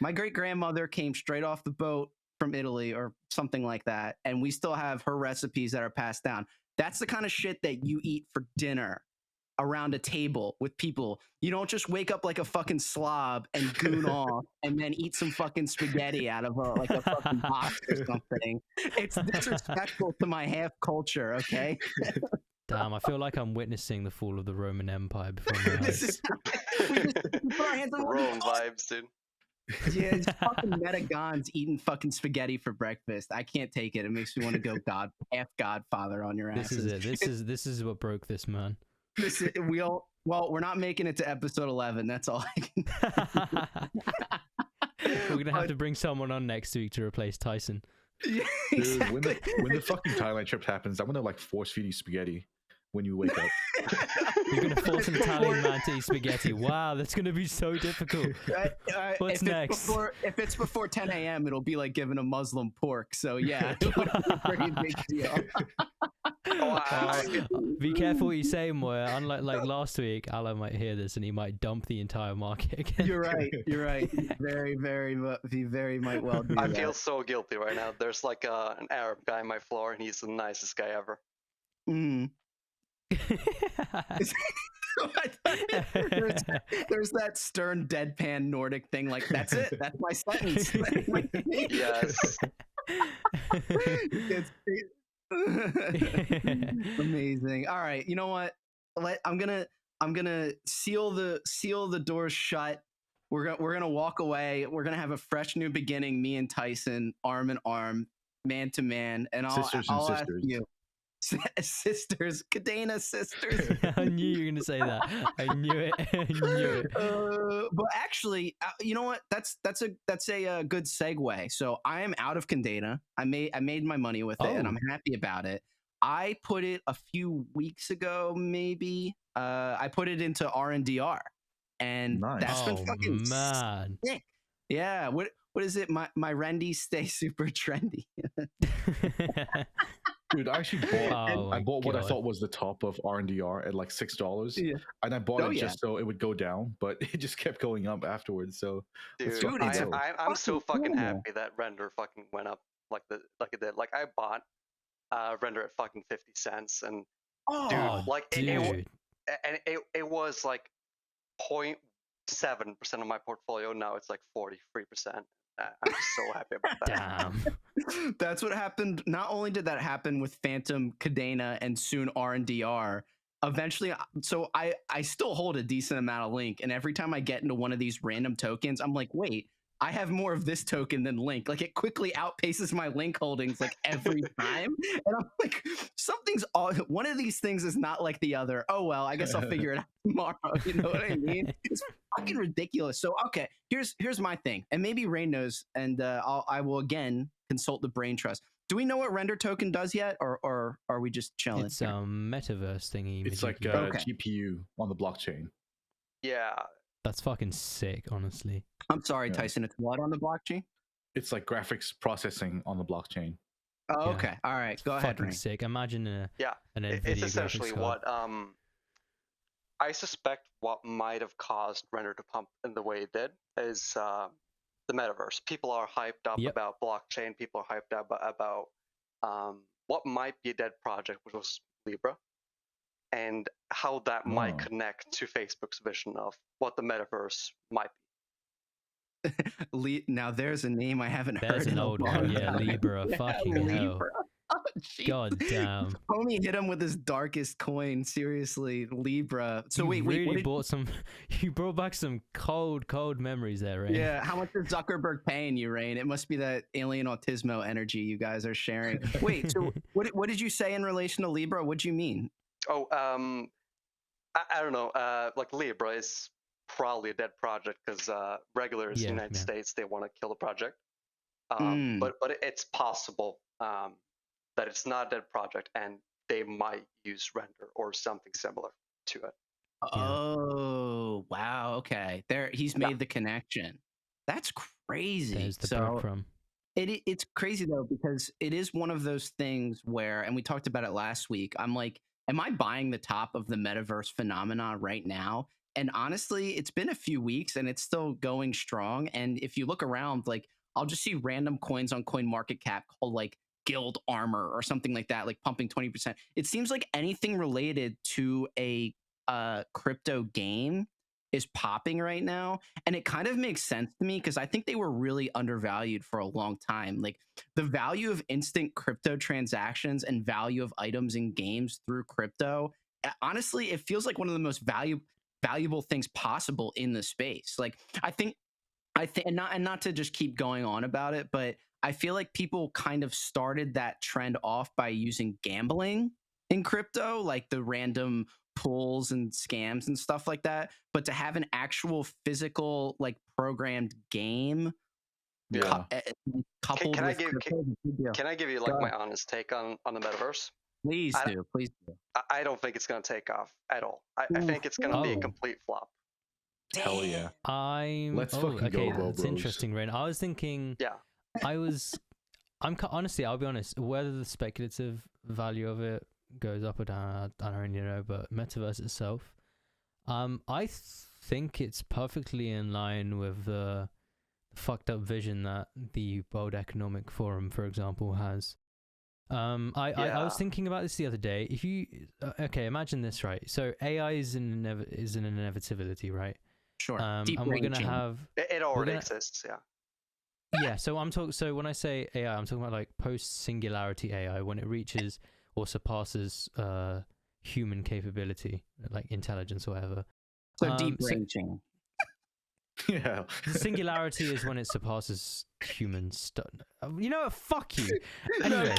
my great grandmother came straight off the boat from Italy or something like that, and we still have her recipes that are passed down. That's the kind of shit that you eat for dinner around a table with people. You don't just wake up like a fucking slob and goon off and then eat some fucking spaghetti out of a fucking box or something. It's disrespectful to my half culture, okay? Damn, I feel like I'm witnessing the fall of the Roman Empire before my eyes. Rome vibes, dude. Yeah, it's fucking Metagons eating fucking spaghetti for breakfast. I can't take it. It makes me want to go half Godfather on your ass. This is it. This is what broke this man. We're not making it to episode 11. That's all I can. We're gonna have to bring someone on next week to replace Tyson. Yeah, exactly. Dude, when the fucking Thailand trip happens, I'm gonna like force feed you spaghetti when you wake up. You're gonna force an Italian man to eat spaghetti. Wow, that's gonna be so difficult. What's next? If it's before 10 a.m., it'll be like giving a Muslim pork. So yeah, it would be a pretty big deal. Be careful what you say, Moya. Unlike like last week, Alan might hear this and he might dump the entire market again. You're right. He very might well do I feel so guilty right now. There's like an Arab guy on my floor, and he's the nicest guy ever. Mm. there's that stern deadpan Nordic thing, like, that's it, that's my sentence. Yes. Amazing. All right, you know what, I'm gonna seal the doors shut. We're gonna walk away. We're gonna have a fresh new beginning, me and Tyson, arm in arm, man to man, and I'll ask you, sisters, Cadena sisters. I knew you were gonna say that. I knew it. But actually, you know what? That's a good segue. So I am out of Cadena. I made my money with it, and I'm happy about it. I put it a few weeks ago, maybe. I put it into RNDR, and that's been fucking sick. Yeah. what is it? My rendies stay super trendy. Dude, I actually bought. Oh I my bought what I God. thought was the top of RNDR at like $6, Yeah. and I bought Oh, it yeah. just so it would go down, but it just kept going up afterwards. So let's Dude, fucking it's go. I'm so fucking normal. happy that render fucking went up like it did. Like I bought render at fucking 50 cents, and dude, Oh, like dude. it was like 0.7% of my portfolio. Now it's like 43%. I'm just so happy about that. Damn. That's what happened. Not only did that happen with Phantom, Cadena, and soon RNDR. Eventually, so I still hold a decent amount of Link, and every time I get into one of these random tokens, I'm like, wait, I have more of this token than Link. Like it quickly outpaces my Link holdings like every time, and I'm like, something's all. One of these things is not like the other. Oh well, I guess I'll figure it out tomorrow. You know what I mean? It's fucking ridiculous. So okay, here's my thing, and maybe Rain knows, and I will again consult the brain trust. Do we know what render token does yet, or are we just chilling? It's metaverse thingy. It's like majiggy. a Okay. GPU on the blockchain. Yeah, That's fucking sick, honestly. I'm sorry, Yeah. Tyson. It's what on the blockchain? It's like graphics processing on the blockchain. Oh, Yeah. okay. All right. Go ahead, Fucking Rain. sick. Imagine an it's NVIDIA essentially graphics card. what I suspect what might have caused render to pump in the way it did is the metaverse. People are hyped up Yep. about blockchain. People are hyped up about what might be a dead project, which was Libra, and how that might Oh. connect to Facebook's vision of what the metaverse might be. Now there's a name I haven't There's heard an in a old long one, yeah, time. Libra. Yeah, Fucking hell. Libra. Oh, jeez. God damn. Homie hit him with his darkest coin. Seriously, Libra. So You wait, really what did, bought some. You brought back some cold memories there, right? yeah, how much is Zuckerberg paying you, Rain? It must be that alien autismo energy you guys are sharing. Wait, so what did you say in relation to Libra? What do you mean? Oh, I don't know. Like Libra is probably a dead project because regulars in the United States, they want to kill the project. But it's possible that it's not a dead project and they might use render or something similar to it. Oh, wow. Okay. There, he's made the connection. That's crazy. There's the so breadcrumb. it's crazy though, because it is one of those things where, and we talked about it last week. I'm like, am I buying the top of the metaverse phenomenon right now? And honestly, it's been a few weeks and it's still going strong. And if you look around, like I'll just see random coins on CoinMarketCap called like Guild Armor or something like that, like pumping 20%. It seems like anything related to a crypto game is popping right now, and it kind of makes sense to me because I think they were really undervalued for a long time. Like the value of instant crypto transactions and value of items in games through crypto, honestly, it feels like one of the most valuable things possible in the space. Like I think and not to just keep going on about it, but I feel like people kind of started that trend off by using gambling in crypto, like the random pulls and scams and stuff like that. But to have an actual physical, like programmed game, Yeah. coupled Can with I give crypto, is a big deal. can I give you like my honest take on the metaverse? Please I- do, please do. I don't think it's going to take off at all. I think it's going to be a Oh. complete flop. Hell yeah. Let's fucking go, okay, bro, that's bros. interesting, Ren. I was thinking. Yeah. Honestly, I'll be honest. Whether the speculative value of it goes up or down, I don't really know. But metaverse itself, I think it's perfectly in line with the fucked up vision that the World Economic Forum, for example, has. I was thinking about this the other day. If you imagine this, right? So AI is an inevitability, right? Sure. And we're brain gonna chain. have It already exists. Yeah. yeah. So So when I say AI, I'm talking about like post-singularity AI, when it reaches or surpasses human capability, like intelligence or whatever. So deep brain chain. Yeah. The singularity is when it surpasses human stuff. You know what? Fuck you. Anyway.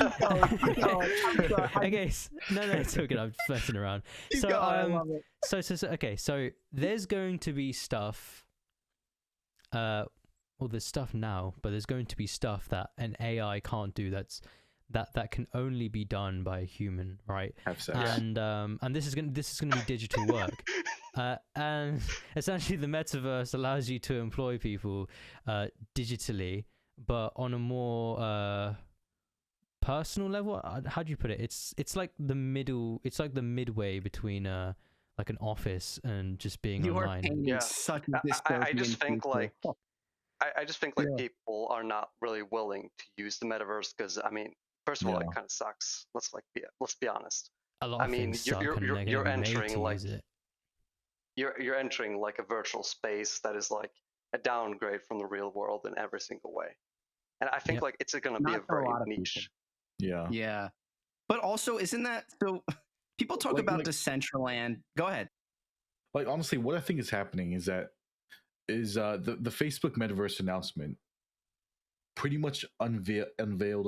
Okay. No, it's okay. I'm messing around. So, I love it. okay. So there's going to be stuff. Well, there's stuff now, but there's going to be stuff that an AI can't do. That can only be done by a human, right? Have sex. And this is gonna be digital work. And essentially, the metaverse allows you to employ people digitally, but on a more personal level. How do you put it? It's like the middle. It's like the midway between like an office and just being You are online. painting such a I just dystopian think future. like I just think like people are not really willing to use the metaverse because I mean, first of all, it kind of sucks. Let's be honest. A lot of things suck, and they're you're gonna be made entering to like use it. you're entering like a virtual space that is like a downgrade from the real world in every single way. And I think like it's going to be a very niche. Yeah. Yeah. But also, isn't that so? People talk about Decentraland. Go ahead. Like honestly, what I think is happening is that the Facebook metaverse announcement pretty much unveiled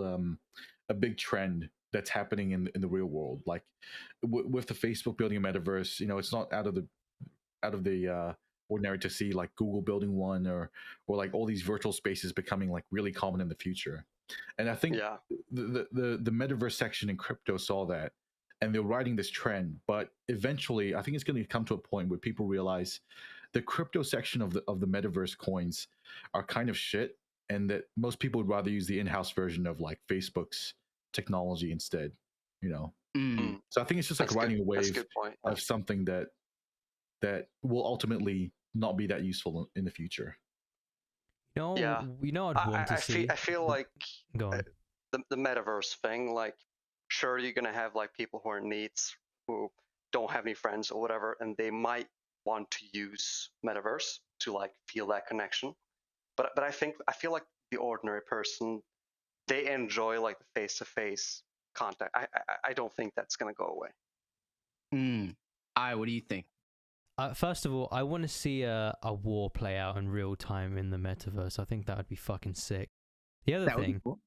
a big trend that's happening in the real world. Like with the Facebook building a metaverse, you know, it's not out of the ordinary to see like Google building one or like all these virtual spaces becoming like really common in the future. And I think the metaverse section in crypto saw that, and they're riding this trend. But eventually, I think it's going to come to a point where people realize the crypto section of the metaverse coins are kind of shit, and that most people would rather use the in-house version of like Facebook's technology instead. You know, so I think it's just like riding a wave of something that will ultimately not be that useful in the future. No, you know, I'd want to see. I feel like the metaverse thing, like, sure, you're gonna have like people who are neets who don't have any friends or whatever, and they might want to use metaverse to like feel that connection. But I feel like the ordinary person, they enjoy like the face-to-face contact. I don't think that's gonna go away. What do you think? First of all, I want to see a war play out in real time in the metaverse. I think that would be fucking sick. The other thing, cool.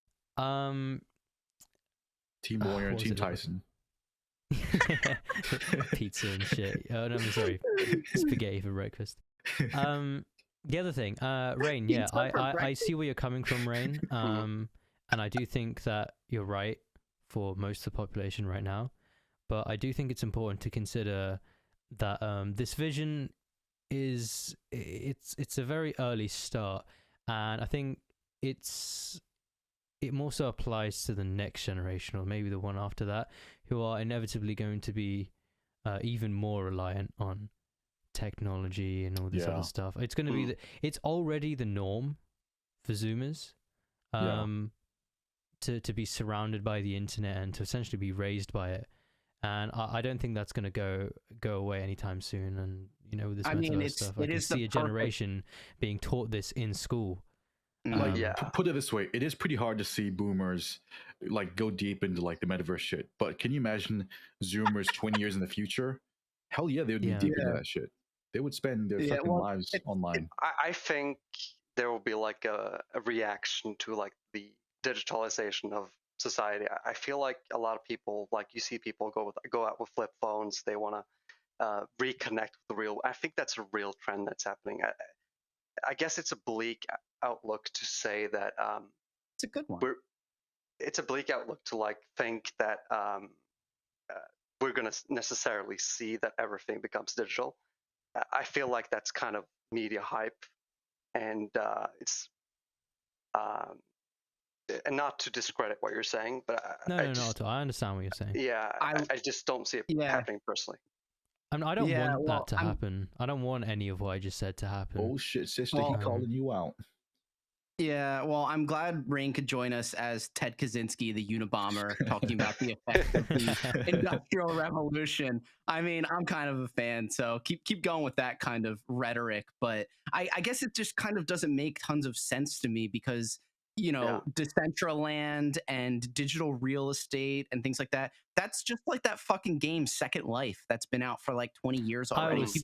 Team Moyer and Team Tyson. Pizza and shit. Oh no, I'm sorry. Spaghetti for breakfast. The other thing, Rain. Yeah, I see where you're coming from, Rain. And I do think that you're right for most of the population right now. But I do think it's important to consider that this vision it's a very early start, and I think it more so applies to the next generation, or maybe the one after that, who are inevitably going to be even more reliant on technology and all this other stuff. It's going to be it's already the norm for Zoomers to be surrounded by the internet and to essentially be raised by it. And I don't think that's going to go away anytime soon. And you know, with this metaverse stuff, I can see a generation being taught this in school. Put it this way, it is pretty hard to see boomers like go deep into like the metaverse shit. But can you imagine Zoomers 20 years in the future? Hell yeah, they would be deep into that shit. They would spend their fucking lives online. I think there will be like a reaction to like the digitalization of society. I feel like a lot of people, like you see people go out with flip phones. They want to reconnect with the real. I think that's a real trend that's happening. I guess it's a bleak outlook to say that. It's a good one. It's a bleak outlook to like think that we're going to necessarily see that everything becomes digital. I feel like that's kind of media hype, and it's. And not to discredit what you're saying, but not at all. I understand what you're saying. Yeah, I just don't see it happening personally. I mean, I don't want that to happen. I don't want any of what I just said to happen. Oh shit, sister, he calling you out. Yeah, well, I'm glad Rain could join us as Ted Kaczynski, the Unabomber, talking about the effects of the Industrial Revolution. I mean, I'm kind of a fan, so keep going with that kind of rhetoric. But I guess it just kind of doesn't make tons of sense to me because, you know, Decentraland and digital real estate and things like that. That's just like that fucking game Second Life that's been out for like 20 years already. I was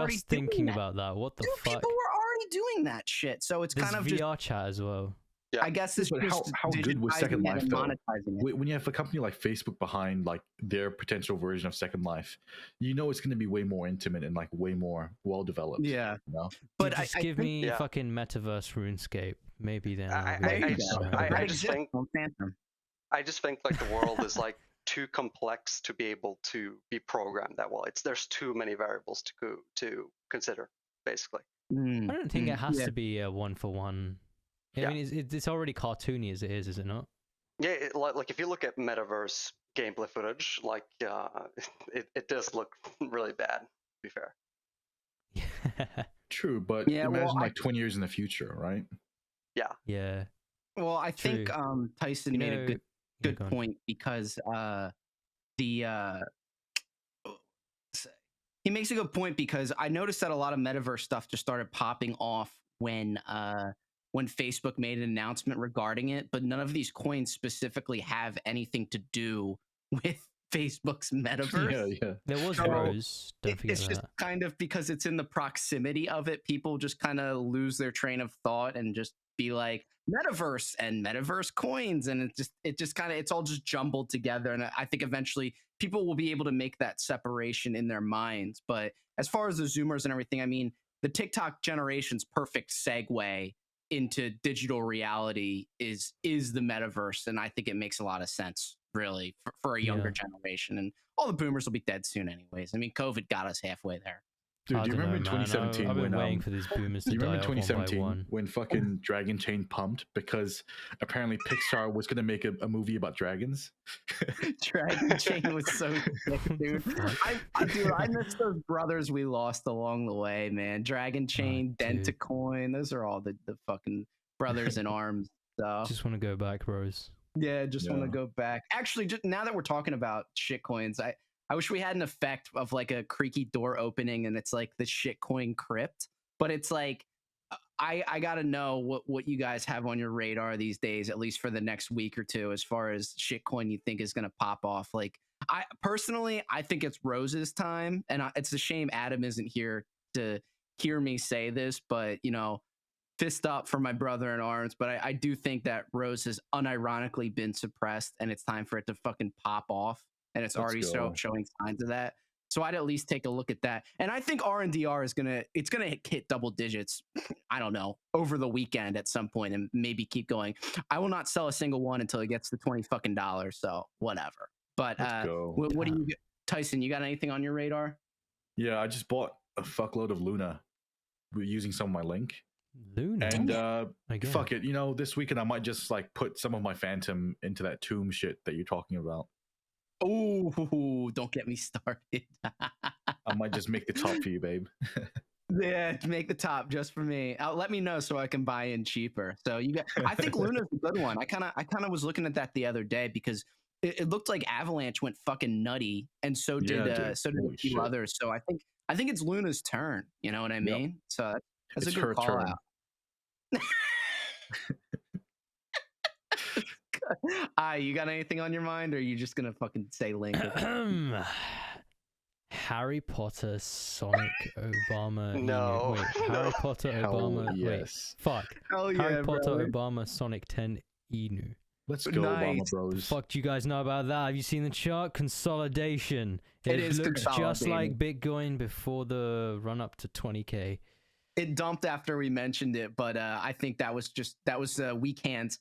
just thinking about that. What the fuck? People were already doing that shit. So it's kind of VR chat as well. Yeah. I guess it's just how good was Second Life though? Monetizing it. When you have a company like Facebook behind like their potential version of Second Life, you know it's going to be way more intimate and like way more well developed. Yeah, you know? But just give me fucking metaverse RuneScape. Maybe then. I just think like the world is like too complex to be able to be programmed that well. There's too many variables to consider, basically. I don't think it has yeah. to be a 1-for-1. I mean, it's already cartoony as it is it not? Yeah, like if you look at metaverse gameplay footage, like it does look really bad. To be fair. True, but Yeah, imagine like 20 years in the future, right? Yeah. Yeah. Well, I think True. Tyson made a good go on. point because he makes a good point because I noticed that a lot of metaverse stuff just started popping off when Facebook made an announcement regarding it, but none of these coins specifically have anything to do with Facebook's metaverse. Yeah. There was So, Rose. Don't forget it's that. just kind of because it's in the proximity of it, people just kind of lose their train of thought and just be like metaverse and metaverse coins, and it just kind of it's all just jumbled together. And I think eventually people will be able to make that separation in their minds. But as far as the Zoomers and everything, I mean, the TikTok generation's perfect segue into digital reality is the metaverse, and I think it makes a lot of sense, really, for a younger generation. And all the boomers will be dead soon, anyways. I mean, COVID got us halfway there. Dude, do you remember in 2017 I've been when waiting for these boomers to do you die remember off one by 2017 one. when fucking Dragon Chain pumped because apparently Pixar was gonna make a movie about dragons? Dragon Chain was so sick, dude. I miss those brothers we lost along the way, man. Dragon Chain, Dentacoin, those are all the fucking brothers in arms. So Just want to go back, Rose. yeah, just want to go back. Actually, just now that we're talking about shitcoins, I wish we had an effect of like a creaky door opening and it's like the shitcoin crypt, but it's like I gotta know what you guys have on your radar these days, at least for the next week or two, as far as shitcoin you think is gonna pop off. Like I personally, I think it's Rose's time, and it's a shame Adam isn't here to hear me say this, but you know, fist up for my brother in arms. But I do think that Rose has unironically been suppressed, and it's time for it to fucking pop off, and it's already showing signs of that. So I'd at least take a look at that. And I think RNDR is gonna hit double digits. I don't know, over the weekend at some point, and maybe keep going. I will not sell a single one until it gets to $20 fucking. So whatever. But what do you, Tyson? You got anything on your radar? Yeah, I just bought a fuckload of Luna. We're using some of my link. Luna, and fuck it. You know, this weekend I might just like put some of my Phantom into that tomb shit that you're talking about. Oh, don't get me started. I might just make the top for you, babe. Yeah, make the top just for me. Let me know so I can buy in cheaper. So I think Luna's a good one. I kind of was looking at that the other day because it looked like Avalanche went fucking nutty, and so did a few others. So I think it's Luna's turn. You know what I mean? Yep. So that's a good call out. You got anything on your mind, or are you just gonna fucking say Link? Harry Potter, Sonic, Obama. No. Wait, Harry Potter, Obama. Yes. Wait, fuck. Hell yeah, Harry Potter, brother. Obama, Sonic 10, Inu. Let's go, nice. Obama Bros. The fuck do you guys know about that? Have you seen the chart? Consolidation. It looks just like Bitcoin before the run up to 20K. It dumped after we mentioned it, but I think that was weak hands.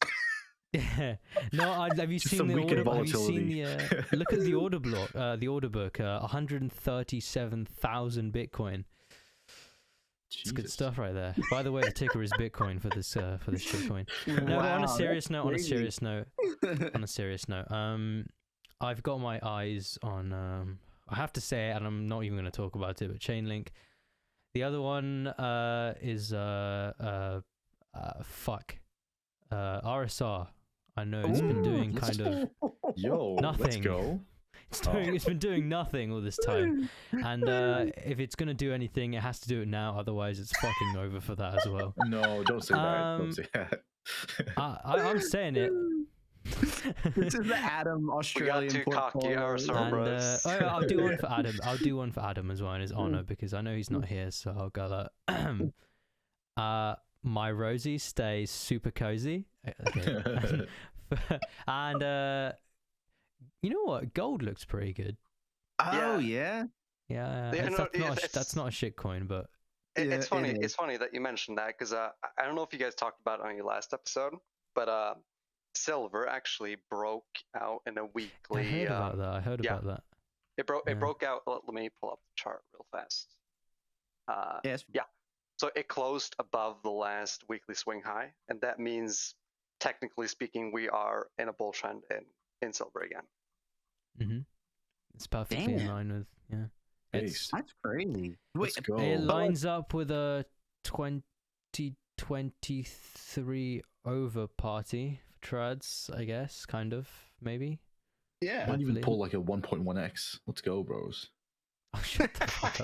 No, have you seen the order? Have you seen the look at the order block? The order book, 137,000 Bitcoin. It's good stuff right there. By the way, the ticker is Bitcoin for this shitcoin. No, wow, on a serious note, I've got my eyes on. I have to say it, and I'm not even going to talk about it. But Chainlink. The other one is RSR. I know it's been doing kind of nothing. Let's go. It's been doing nothing all this time, and if it's gonna do anything, it has to do it now. Otherwise, it's fucking over for that as well. No, don't say that. Don't say that. I'm saying it. This is the Adam Australian portfolio. I'll do one for Adam. I'll do one for Adam as well in his honor because I know he's not here, so I'll go that. My Rosie stays super cozy. Okay. And you know what? Gold looks pretty good. Oh yeah. That's not a shit coin, but it's funny. It's funny that you mentioned that because I don't know if you guys talked about it on your last episode, but silver actually broke out in a I weekly. heard about that. I heard yeah. about that. It Yeah. broke out. Let me pull up the chart real fast. Yes. Yeah. So it closed above the last weekly swing high, and that means, technically speaking, we are in a bull trend in silver again. Mm-hmm. It's perfectly in Damn. line with Ace. That's crazy. Let's Wait, go. It lines up with a 2023 over party for trads, I guess, kind of, maybe. yeah. Might even hopefully. pull like a 1.1x. Let's go, bros. Oh, shut the fuck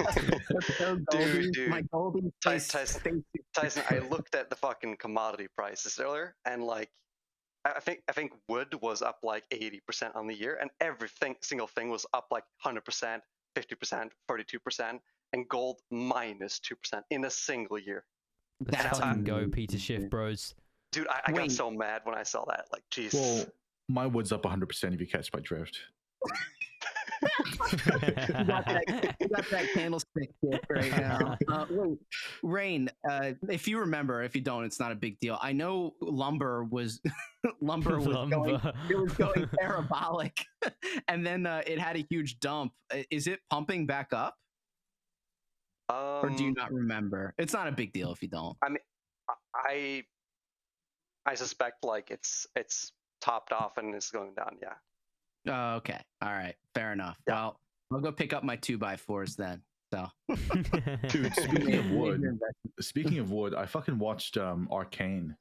up, dude. Dude. My Goldie Tyson, I looked at the fucking commodity prices earlier, and like, I think wood was up like 80% on the year, and single thing was up like 100%, 50%, 42%, and gold minus 2% in a single year. Let's That's fucking go, amazing, Peter Schiff, dude. bros. Dude, I got Wait. so mad when I saw that. Like, jeez. Well, my wood's up 100% if you catch my drift. You got that candlestick kick right now. Wait, Rain, if you remember, if you don't, it's not a big deal. I know lumber was going parabolic, and then it had a huge dump. Is it pumping back up, or do you not remember? It's not a big deal if you don't. I mean, I suspect like it's topped off and it's going down. Yeah. Oh, okay, all right, fair enough. Yeah. Well, I'll go pick up my 2x4s then. So, Dude, speaking of wood, I fucking watched Arcane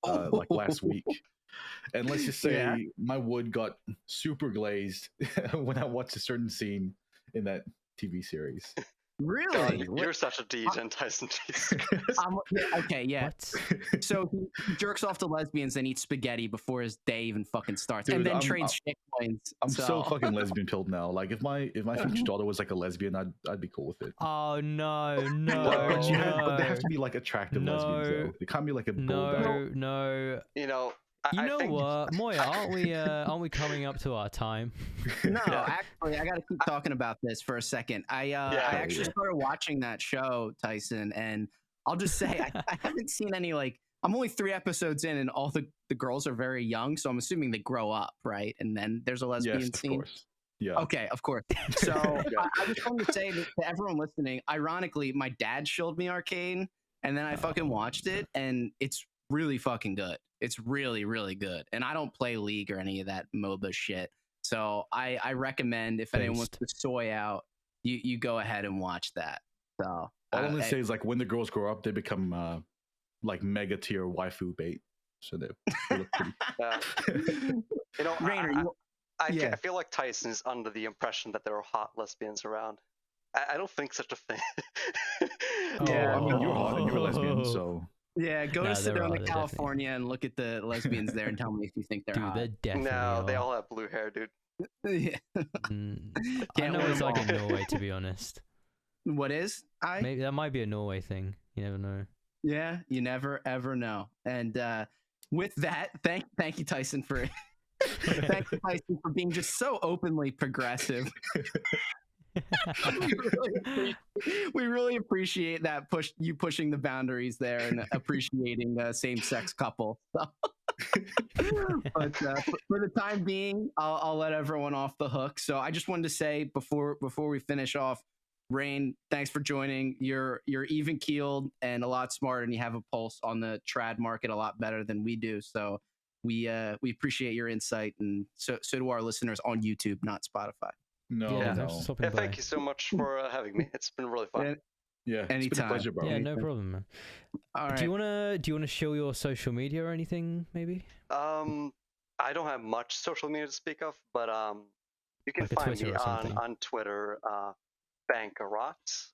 like last week. And let's just say my wood got super glazed when I watched a certain scene in that TV series. really, God, you're such a degen, Tyson. okay, yeah. What? So he jerks off to lesbians and eats spaghetti before his day even fucking starts, Dude, and then trades shit coins. I'm so fucking lesbian pilled now. Like if my future daughter was like a lesbian, I'd be cool with it. Oh no, But they have no, to be like attractive lesbians though. They can't be like a bulldog. no. You know, You I know think, what, Moya? Aren't we coming up to our time? No, actually, I got to keep talking about this for a second. I actually started watching that show, Tyson, and I'll just say I haven't seen any like. I'm only 3 episodes in, and all the girls are very young, so I'm assuming they grow up, right? And then there's a lesbian scene. Of course. Yeah. Okay, of course. So I just wanted to say to everyone listening, ironically, my dad showed me Arcane, and then I fucking watched it, and it's really fucking good. It's really, really good. And I don't play League or any of that MOBA shit. So I recommend if anyone wants to soy out, you go ahead and watch that. So all I'm gonna say is like when the girls grow up, they become like mega tier waifu bait. So they look pretty. you know, Rainer, I feel like Tyson is under the impression that there are hot lesbians around. I don't think such a thing. Yeah, I mean you're hot and you're a lesbian, so. Yeah, go to Sedona, California, and look at the lesbians there and tell me if you think they're hot. They're definitely No, they all have blue hair, dude. Yeah. I know it's like in Norway, to be honest. What is? Maybe that might be a Norway thing. You never know. Yeah, you never ever know. And with that, thank you, Tyson, for thank you, Tyson, for being just so openly progressive. we really appreciate that you pushing the boundaries there and appreciating same-sex couple. But for the time being, I'll let everyone off the hook. So I just wanted to say before we finish off, Rain, thanks for joining. You're even keeled and a lot smarter, and you have a pulse on the trad market a lot better than we do. So we appreciate your insight, and so do our listeners on YouTube, not Spotify. No. Thank you so much for having me. It's been really fun. Yeah, anytime. It's been a pleasure, bro. Yeah, no problem, man. All right. Do you wanna show your social media or anything, maybe? I don't have much social media to speak of, but you can like find me on Twitter, Bankerot.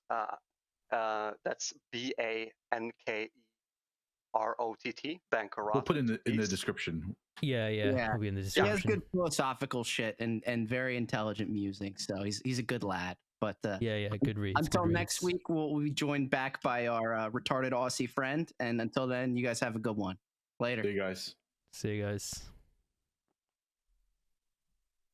That's BANKEROTT, Bankerot. We'll put in the description. Yeah. It'll be in the description. He has good philosophical shit and very intelligent music, so he's a good lad. But yeah, good reads. Until next week, we'll be joined back by our retarded Aussie friend, and until then, you guys have a good one. Later. See you guys. See you guys.